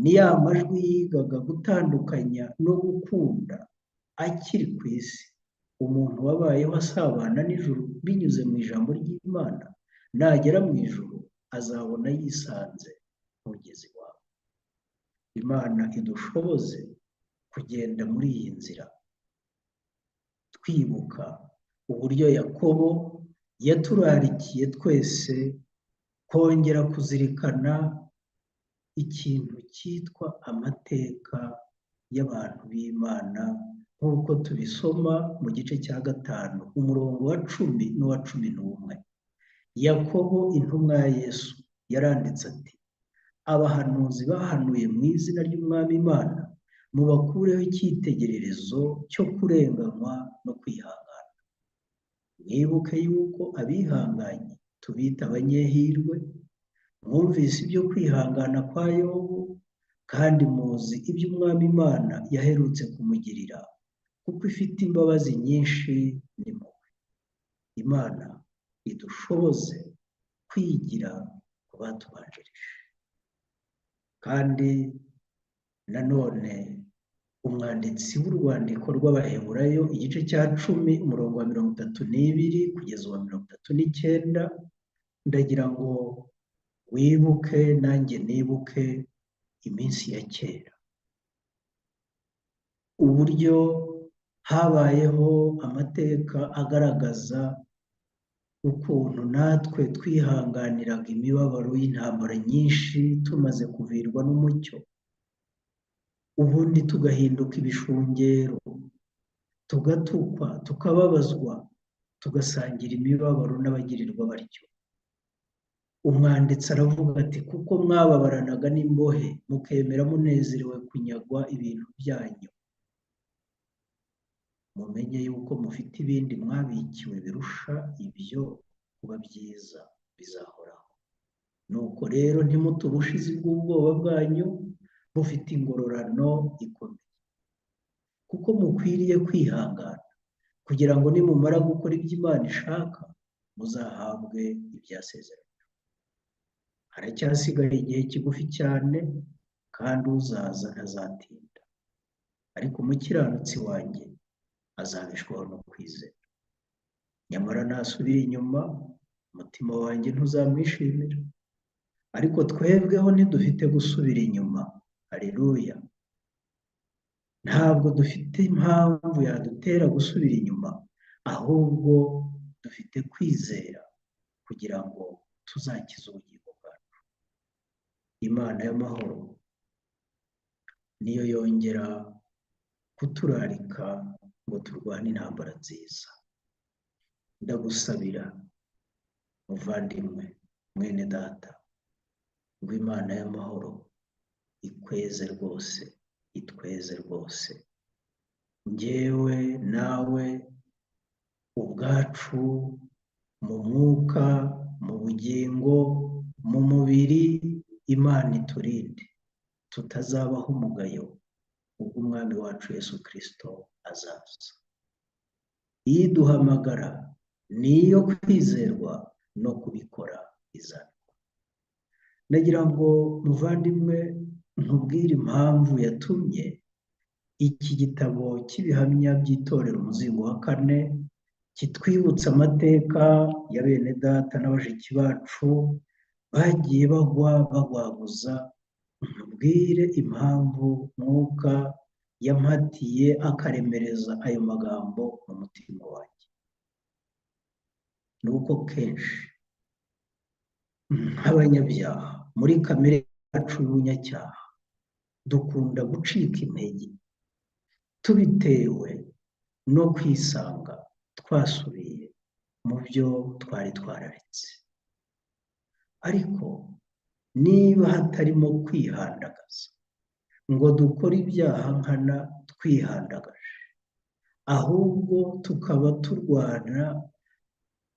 Ni ya majwi yigaga gutandukanya no gukunda akiri ku isi. Umuntu wabayeho asabana n'ijuru binyuze mu ijambo ry'Imana, nagera mu ijuru azabona yisanze nk'ugeze iwawe. Imana idushoboze kugenda muri iyi nzira, twibuka uburyo Yakobo yaturarikiye twese kongera kuzirikana ikintu cyitwa amateka y'abantu b'Imana, nk'uko tubisoma mu gice cya 5 umurongo wa 10 n'uwa 11. Yakobo intumwa ya Yesu yaranditse ati: abahanuzi bahanuye mu izina ry'Umwami Imana, mubakureho icyitegererezo cyo kurenganywa no kwihangana. Mwibuke yuko abihanganye tubita abanyehirwe. Mwumvise ibyo kwihangana kwa Yobu, kandi muzi ibyo Umwami Imana yaherutse kumugirira, kuko ifite imbabazi nyinshi n'impuhwe. Imana idushoboze kwigira ku batubanjirije. Kandi nanone umwanditsi w'urwandiko rw'Abaheburayo igice cya 10 umurongo wa 32 kugeza uwa 39, ndagira ngo wibuke nanjye nibuke iminsi ya kera, uburyo habayeho amateka agaragaza ukuntu natwe twihanganiraga imibabaro y'intambara nyinshi tumaze kuvirwa n'umucyo, ubundi tugahinduka ibishungero, tugatukwa, tukababazwa, tugasangira imibabaro n'abagirirwa batyo. Umwanditsi aravuga ati: kuko mwababaranaga n'imbohe, mukemera munezerewe kunyagwa ibintu byanyu, mumenye yuko mufite ibindi mwabikiwe birusha ibyo kuba byiza bizahoraho. Nuko rero ntimute ubushizi bw'ubwoba bwanyu, mufite ingororano ikomeye, kuko mukwiriye kwihangana, kugira ngo nimumara gukora ibyo Imana ishaka, muzahabwe ibyasezeranywe. Haracyasigaye igihe kigufi cyane, kandi uzaza ntazatinda. Ariko umukiranutsi wanjye azabeshwaho no kwizera. Nyamara nasubira inyuma, umutima wanjye ntuzamwishimira. Ariko twebweho ntidufite gusubira inyuma. Haleluya! Ntabwo dufite impamvu yadutera gusubira inyuma, ahubwo dufite kwizera kugira ngo tuzakize ubugingo bwacu. Imana y'amahoro niyo yongera kuturarika ngo turwane intambara nziza. Ndagusabira muvandimwe, mwene data, ngo Imana y'amahoro ikweze rwose, itweze rwose, njyewe nawe ubwacu, mu mwuka, mu bugingo, mu mubiri. Imana iturinde tutazabaho umugayo ubwo Umwami wacu Yesu Kristo azaza. Iduhamagara niyo kwizerwa no kubikora izabikora. Nagira ngo muvandimwe nkubwire impamvu yatumye iki gitabo cy'ibihamya by'itorero umuzingo wa 4 kitwibutsa amateka ya bene data na bashiki bacu bagiye bagwaguza. Nkubwire impamvu Mwuka yampatiye akaremereza ayo magambo mu mutima wanjye. Nuko kenshi nk'abanyabyaha muri kamere yacu y'ubunyacyaha dukunda gucika intege, tubitewe no kwisanga twasubiye mu byo twari twararetse. Ariko niba hatarimo kwihandagaza ngo dukore ibyaha nkana twihandagaje, ahubwo tukaba turwana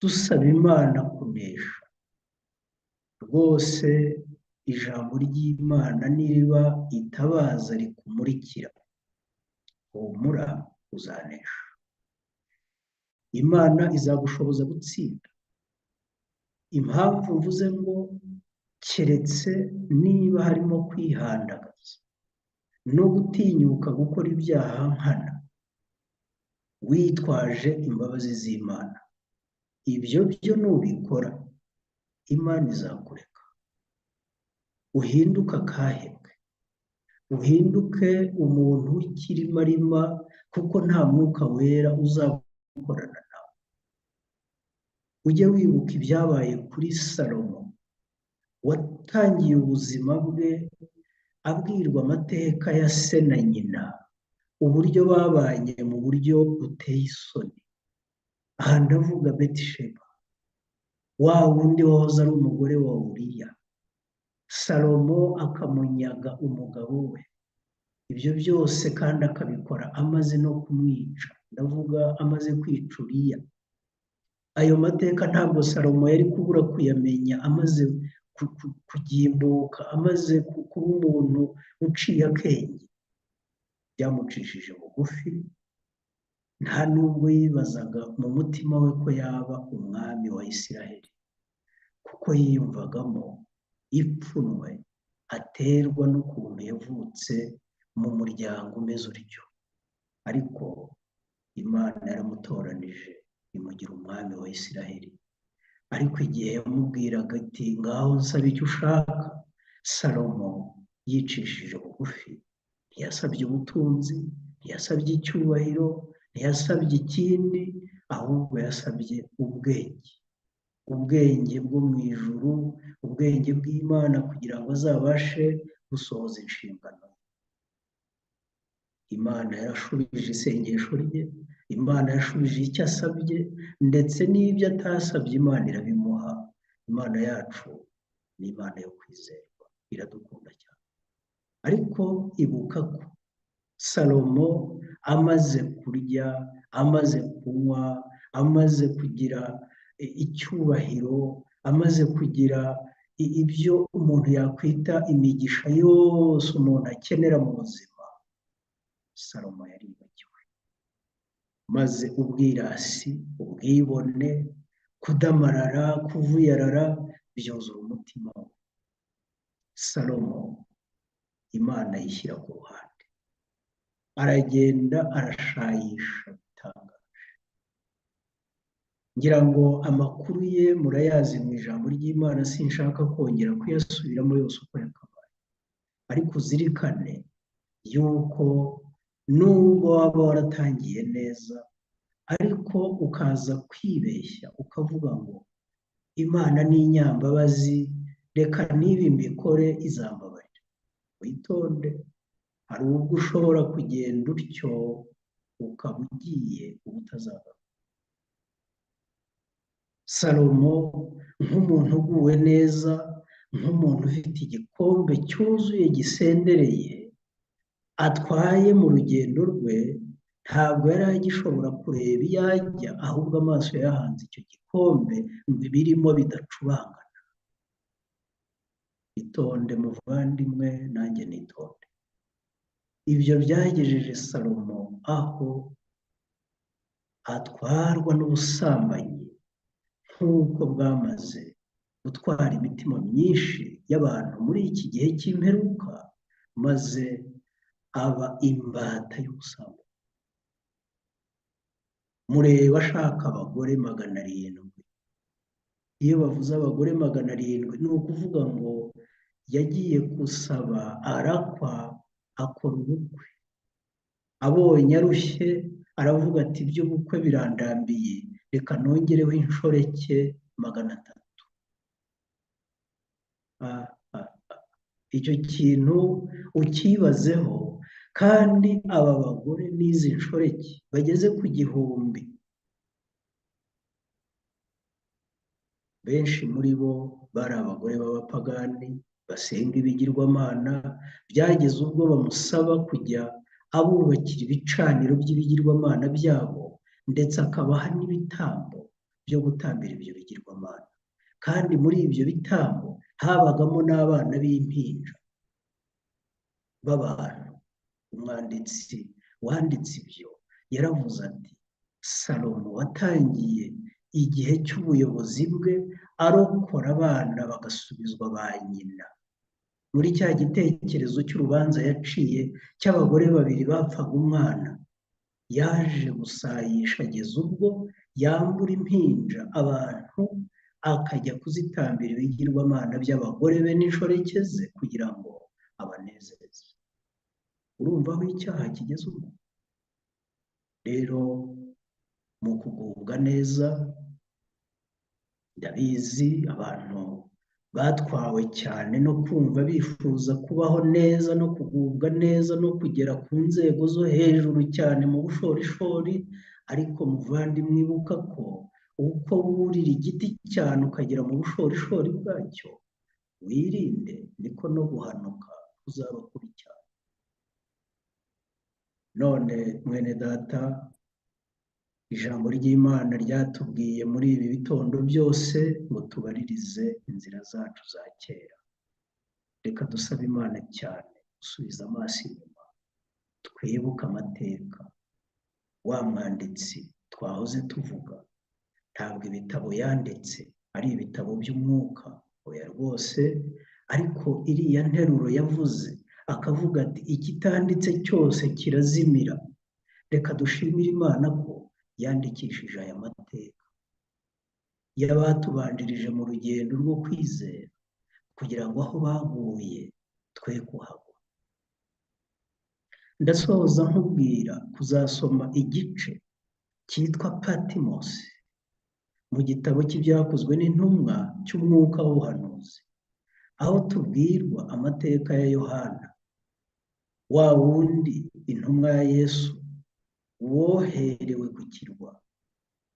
dusaba Imana kunesha, rwose ijambo ry'Imana niriba itabaza rikumurikira, humura uzanesha. Imana izagushoboza gutsinda. impamvu mvuze ngo keretse niba harimo kwihandagaza no gutinyuka gukora ibyaha nkana witwaje imbabazi z'Imana, ibyo byo nubikora Imana izakureka uhinduke akahebwe, uhinduke umuntu w'ikirimarima, kuko nta mwuka wera uzagukorana nawe. Ujye wibuka ibyabaye kuri Salomo watangiye ubuzima bwe abwirwa amateka ya se na nyina, uburyo babanye mu buryo buteye isoni. Aha ndavuga Betisheba, wa wundi wahoze ari umugore wa Uriya, Salomo akamunyaga umugabo we. Ibyo byose kandi akabikora amaze no kumwica, ndavuga amaze kwica Uriya. Ayo mateka ntabwo Salomo yari kubura kuyamenya amaze kugimbuka, amaze kuba umuntu uciye akenge. Byamucishije bugufi, nta nubwo yibazaga mu mutima we ko yaba umwami wa Isiraheli, kuko yiyumvagamo ipfunwe aterwa n'ukuntu yavutse mu muryango umeze utyo. Ariko Imana yaramutoranije imugira umwami wa Isiraheli. Ariko igihe yamubwiraga ati ngaho nsaba icyo ushaka, Salomo yicishije bugufi, ntiyasabye ubutunzi, ntiyasabye icyubahiro, ntiyasabye ikindi, ahubwo yasabye ubwenge, ubwenge bwo mu ijuru, ubwenge bw'Imana, kugira ngo azabashe gusohoza inshingano. Imana yarashubije isengesho rye, Imana yashubije icyo asabye, ndetse n'ibyo atasabye Imana irabimuha. Imana yacu ni Imana yo kwizerwa, iradukunda cyane. Ariko ibuka ko Salomo amaze kurya, amaze kunywa, amaze kugira icyubahiro, amaze kugira ibyo umuntu yakwita imigisha yose umuntu akenera mu buzima, Salomo yaribagiwe. Maze ubwirasi, ubwibone, kudamarara, kuvuyarara byuzura umutima we. Salomo Imana yishyira ku ruhande, aragenda arashayisha bitangaje. Ngira ngo amakuru ye murayazi mu ijambo ry'Imana, sinshaka kongera kuyasubiramo yose uko yakabaye. Ariko uzirikane yuko nubwo waba waratangiye neza, ariko ukaza kwibeshya ukavuga ngo Imana ni inyambabazi, reka nibi mbikore izambabarira. Witonde, hari ubwo ushobora kugenda utyo ukaba ugiye ubutazagaruka. Salomo nk'umuntu uguwe neza, nk'umuntu ufite igikombe cyuzuye gisendereye atwaye mu rugendo rwe, ntabwo yari agishobora kureba iyo ajya, ahubwo amaso yahanze icyo gikombe ngo ibirimo bidacubangana. Itonde muvandimwe, nanjye nitonde. Ibyo byagejeje Salomo aho atwarwa n'ubusambanyi nk'uko bwamaze gutwara imitima myinshi y'abantu muri iki gihe cy'imperuka, maze aba imbata y'ubusambanyi. Mureba ashaka abagore 700. Iyo bavuze abagore 700, ni ukuvuga ngo yagiye gusaba, arakwa, akora ubukwe. Abonye arushye aravuga ati iby'ubukwe birandambiye, reka nongereho inshoreke 300. Icyo kintu ukibazeho. Kandi aba bagore n'izi nshoreke bageze ku 1000, benshi muri bo bari abagore b'abapagani basenga ibigirwamana. Byageze ubwo bamusaba kujya abubakira ibicaniro by'ibigirwamana byabo, ndetse akabaha n'ibitambo byo gutambira ibyo bigirwamana. Kandi muri ibyo bitambo habagamo n'abana b'impinja b'abantu. Umwanditsi wanditse ibyo yaravuze ati Salomo watangiye igihe cy'ubuyobozi bwe arokora abana bagasubizwa ba nyina. Muri cya gitekerezo cy'urubanza yaciye cy'abagore babiri bapfaga umwana, yaje gusayisha ageza ubwo yambura impinja abantu akajya kuzitambira ibigirwamana by'abagore be n'inshoreke ze kugira ngo abanezeze. Urumva aho icyaha kigeze ubu? Rero mu kugubwa neza, ndabizi abantu batwawe cyane no kumva bifuza kubaho neza no kugubwa neza no kugera ku nzego zo hejuru cyane mu bushorishori, ariko muvandimwe ibuka ko uko wurira igiti cyane ukagera mu bushorishori bwacyo, wirinde niko no guhanuka kuzaba kuri cyane. None mwene data, ijambo ry'Imana ryatubwiye muri ibi bitondo byose ngo tubaririze inzira zacu za kera. Reka dusabe Imana cyane gusubiza amaso inyuma, twibuke amateka. Wa mwanditsi twahoze tuvuga, ntabwo ibitabo yanditse ari ibitabo by'umwuka, oya rwose, ariko iriya nteruro yavuze akavuga ati ikitanditse cyose kirazimira. Reka dushimire Imana ko yandikishije aya mateka y'abatubanjirije mu rugendo rwo kwizera, kugira ngo aho baguye twe kuhagwa. Ndasoza nkubwira kuzasoma igice cyitwa Patimosi mu gitabo cy'ibyakozwe n'intumwa cy'umwuka w'ubuhanuzi, aho tubwirwa amateka ya Yohana, wa wundi intumwa ya Yesu woherewe ku kirwa,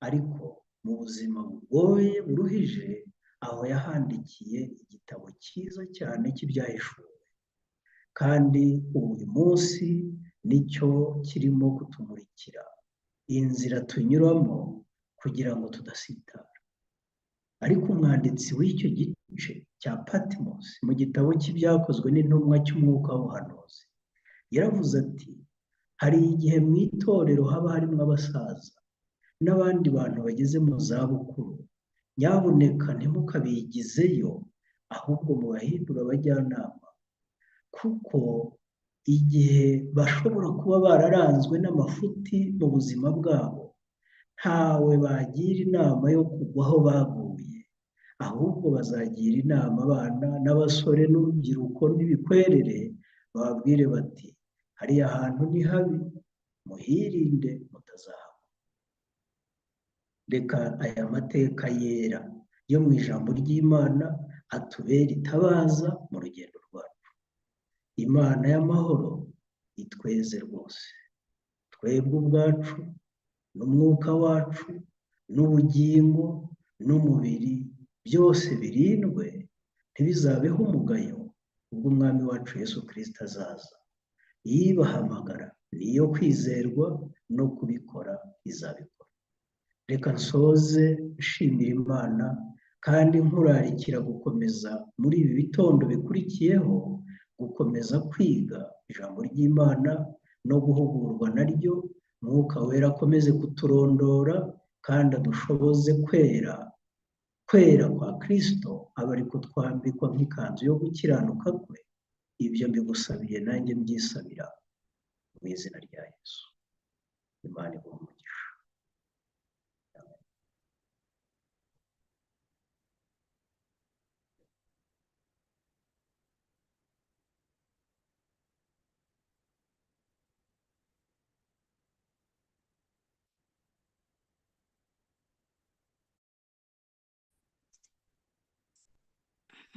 ariko mu buzima bugoye buruhije, aho yahandikiye igitabo cyiza cyane cy'ibyahishuwe, kandi uyu munsi nicyo kirimo kutumurikira inzira tunyuramo kugira ngo tudasitara. Ariko umwanditsi w'icyo gice cya Patimosi mu gitabo cy'ibyakozwe n'intumwa cy'umwuka w'ubuhanuzi yaravuze ati, hari igihe mu itorero haba harimo abasaza n'abandi bantu bageze mu zabukuru, nyabuneka ntimukabigizeyo, ahubwo mubahindura abajyanama, kuko igihe bashobora kuba bararanzwe n'amafuti mu buzima bwabo, ntawe bagira inama yo kugwa aho baguye, ahubwo bazagira inama abana n'abasore n'urubyiruko n'ibikwerere, bababwire bati hariya hantu ni habi, muhirinde mutazahagwa. Reka aya mateka yera yo mu ijambo ry'Imana atubere itabaza mu rugendo rwacu. Imana y'amahoro itweze rwose, twebwe ubwacu n'umwuka wacu n'ubugingo n'umubiri, byose birindwe ntibizabeho umugayo ubwo umwami wacu Yesu Kristo azaza. Yibahamagara niyo kwizerwa, no kubikora izabikora. Reka nsoze nshimira Imana kandi nkurarikira gukomeza muri ibi bitondo bikurikiyeho, gukomeza kwiga ijambo ry'Imana no guhugurwa naryo. Mwuka wera akomeze kuturondora kandi adushoboze kwera kwa Kristo, aba ariko twambikwa nk'ikanzu yo gukiranuka kwe. Ibyo mbigusabiye nanjye mbyisabira mu izina rya Yesu. Imana iguhe umugisha.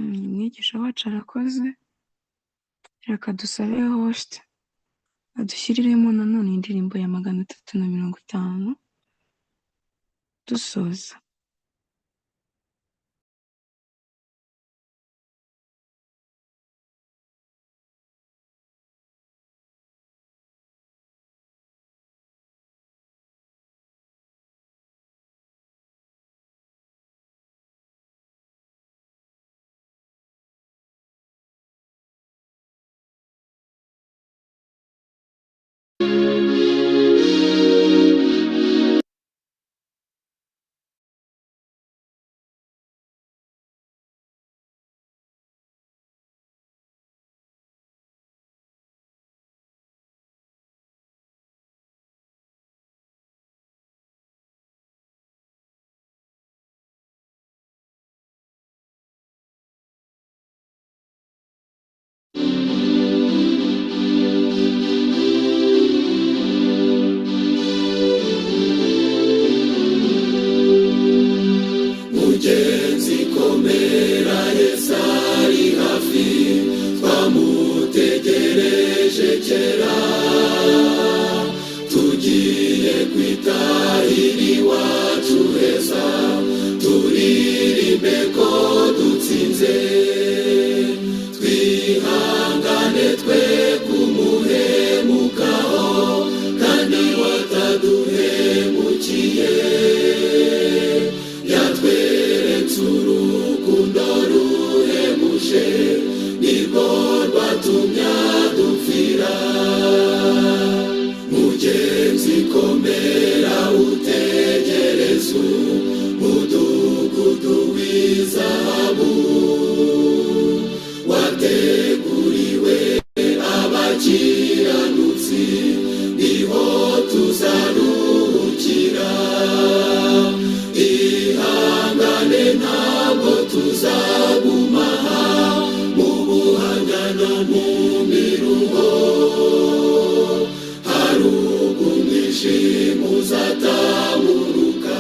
Umwigisha wacu arakoze. Reka dusabe host adushyiriremo nanone indirimbo ya 350 dusoza. kwitahira iwacu heza, turirimbe ko dutsinze, twihangane twe kumuhemukaho, kandi wataduhemukiye, yatweretse urukundo ruhebuje, nirwo rwatumye adupfira. Mugenzi komera utegereze umudugudu w'izahabu, wateguriwe abakiranutsi, niho tuzaruhukira. Ihangane ntabwo tuzaguma aha, mu buhanya no mu miruho, umwijima uzatamuruka,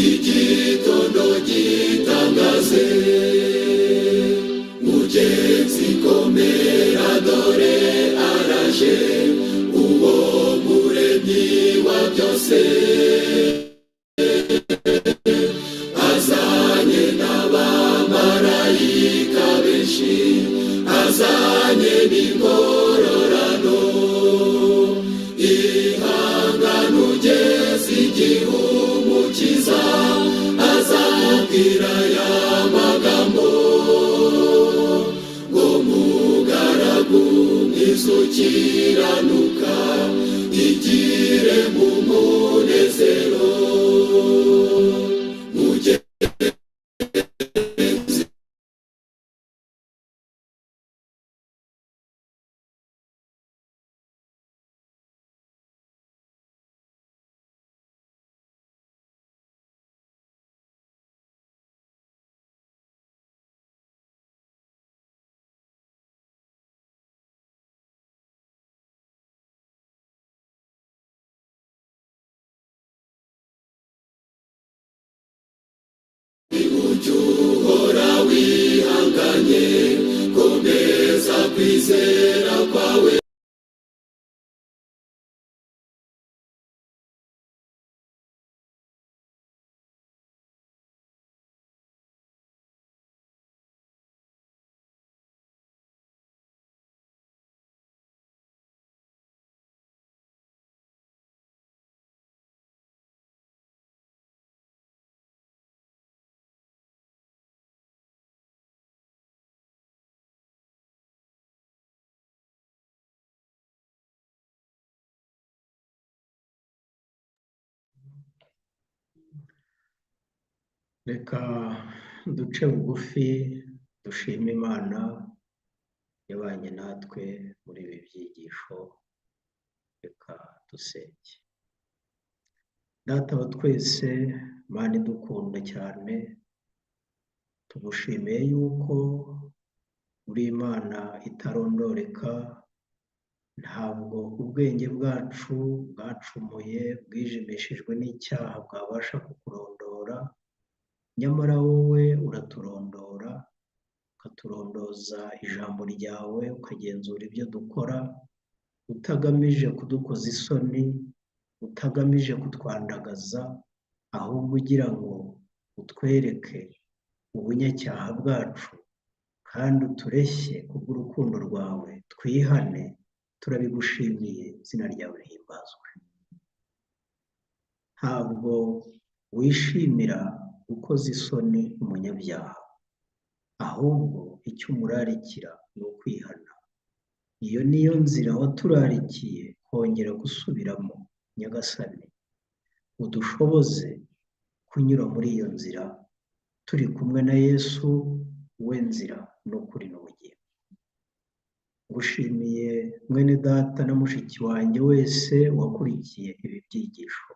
igitondo gitangaze. Mugenzi komera dore araje, uwo muremyi wa byose, azanye n'abamarayika benshi, azanye n'ingororano. Ihangane ugeze igihe umukiza azamubwira aya magambo, ngo mugaragu mwiza ukiranuka, igire mu munezero. Ujye uhora wihanganye, komeza kwizera kwawe. Reka duce bugufi dushime Imana yabanye natwe muri ibi byigisho. Reka dusenge. Data wa twese, Mana idukunda cyane, tugushimiye yuko uri Imana itarondoreka. Ntabwo ubwenge bwacu bwacumuye bwijimishijwe n'icyaha bwabasha kukurondora, nyamara wowe uraturondora, ukaturondoza ijambo ryawe, ukagenzura ibyo dukora, utagamije kudukoza isoni, utagamije kutwandagaza, ahubwo ugira ngo utwereke ubunyacyaha bwacu kandi utureshye kubw'urukundo rwawe. Twihane, turabigushimiye, izina ryawe rihimbazwe. Ntabwo wishimira gukoza isoni umunyabyaha, ahubwo icyo umurarikira ni ukwihana. Iyo niyo nzira waturarikiye kongera gusubiramo. Nyagasani, udushoboze kunyura muri iyo nzira turi kumwe na Yesu, we nzira n'ukuri n'ubugingo. Ngushimiye mwene data na mushiki wanjye wese wakurikiye ibi byigisho,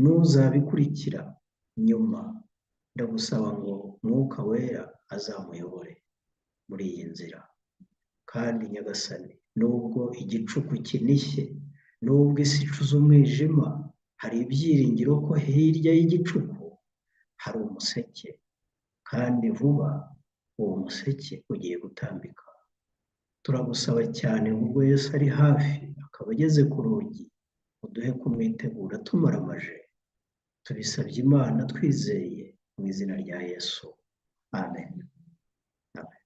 n'uzabikurikira nyuma, ndagusaba ngo Mwuka Wera azamuyobore muri iyi nzira. Kandi Nyagasani, nubwo igicuku kinishye, nubwo isi icuze umwijima, hari ibyiringiro ko hirya y'igicuku hari umuseke, kandi vuba uwo museke ugiye gutambika. Turagusaba cyane ubwo Yesu ari hafi akaba ageze ku rugi, uduhe kumwitegura tumaramaje, tubisabye Imana twizeye mu izina rya Yesu, amen. Amen.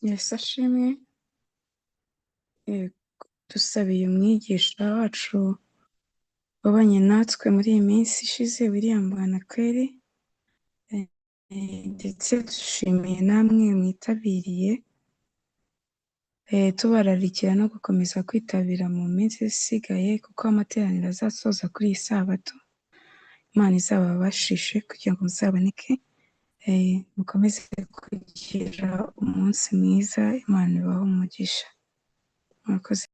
Yesu ashimwe. Dusabiye umwigisha wacu wabanye natwe muri iyi minsi ishize, William Bwanakweli, ndetse dushimiye namwe mwitabiriye, tubararikira no gukomeza kwitabira mu minsi isigaye kuko amateraniro azasoza kuri iyi Sabato. Imana izababashishe kugira ngo muzaboneke, mukomeze kugira umunsi mwiza, Imana ibahe umugisha. Murakoze.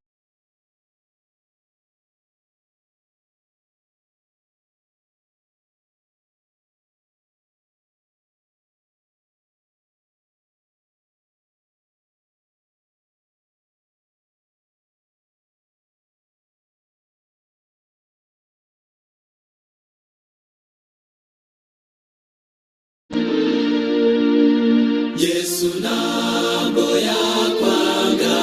Yesu ntabwo yakwanga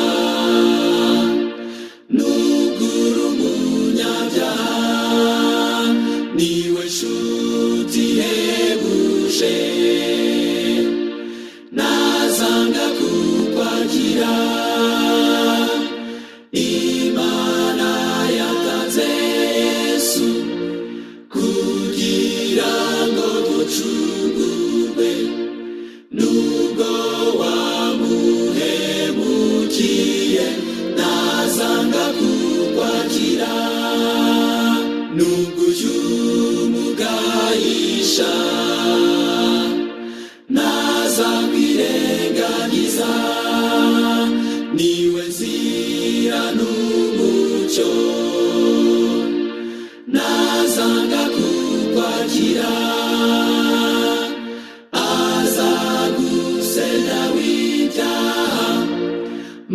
nugura umunyabyaha, niwe nshuti ihebuje, ntazanga kukwakira. Imana yatanze Yesu kugira ngo ducungurwe, nubwo wamuhemukiye ntazanga kukwakira. Nubwo ujya umugayisha ntazakwirengagiza, niwe nzira n'umucyo, ntazanga kukwakira. Azagusenda w'ibyaha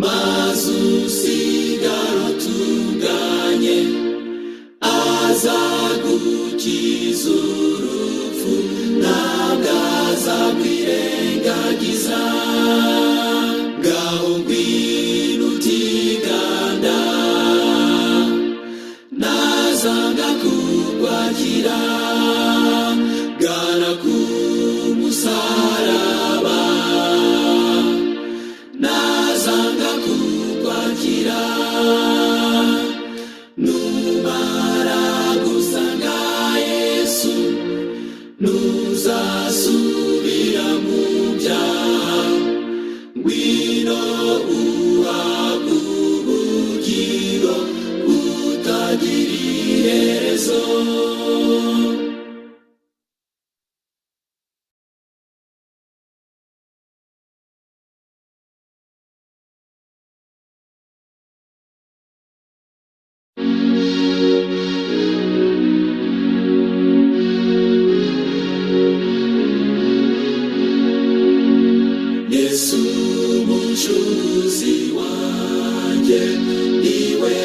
maze usigara utunganye, azagukiza urupfu ntabwo azakwirengagiza. Ngaho ngwino utiganda, ntazanga kukwakira. Gana ku musaraba, ntazanga kukwakira. Numara gusanga Yesu ntuzasubira mu byaha, ngwino uhabwe ubugingo butagira iherezo. Yesu umucunguzi wanjye,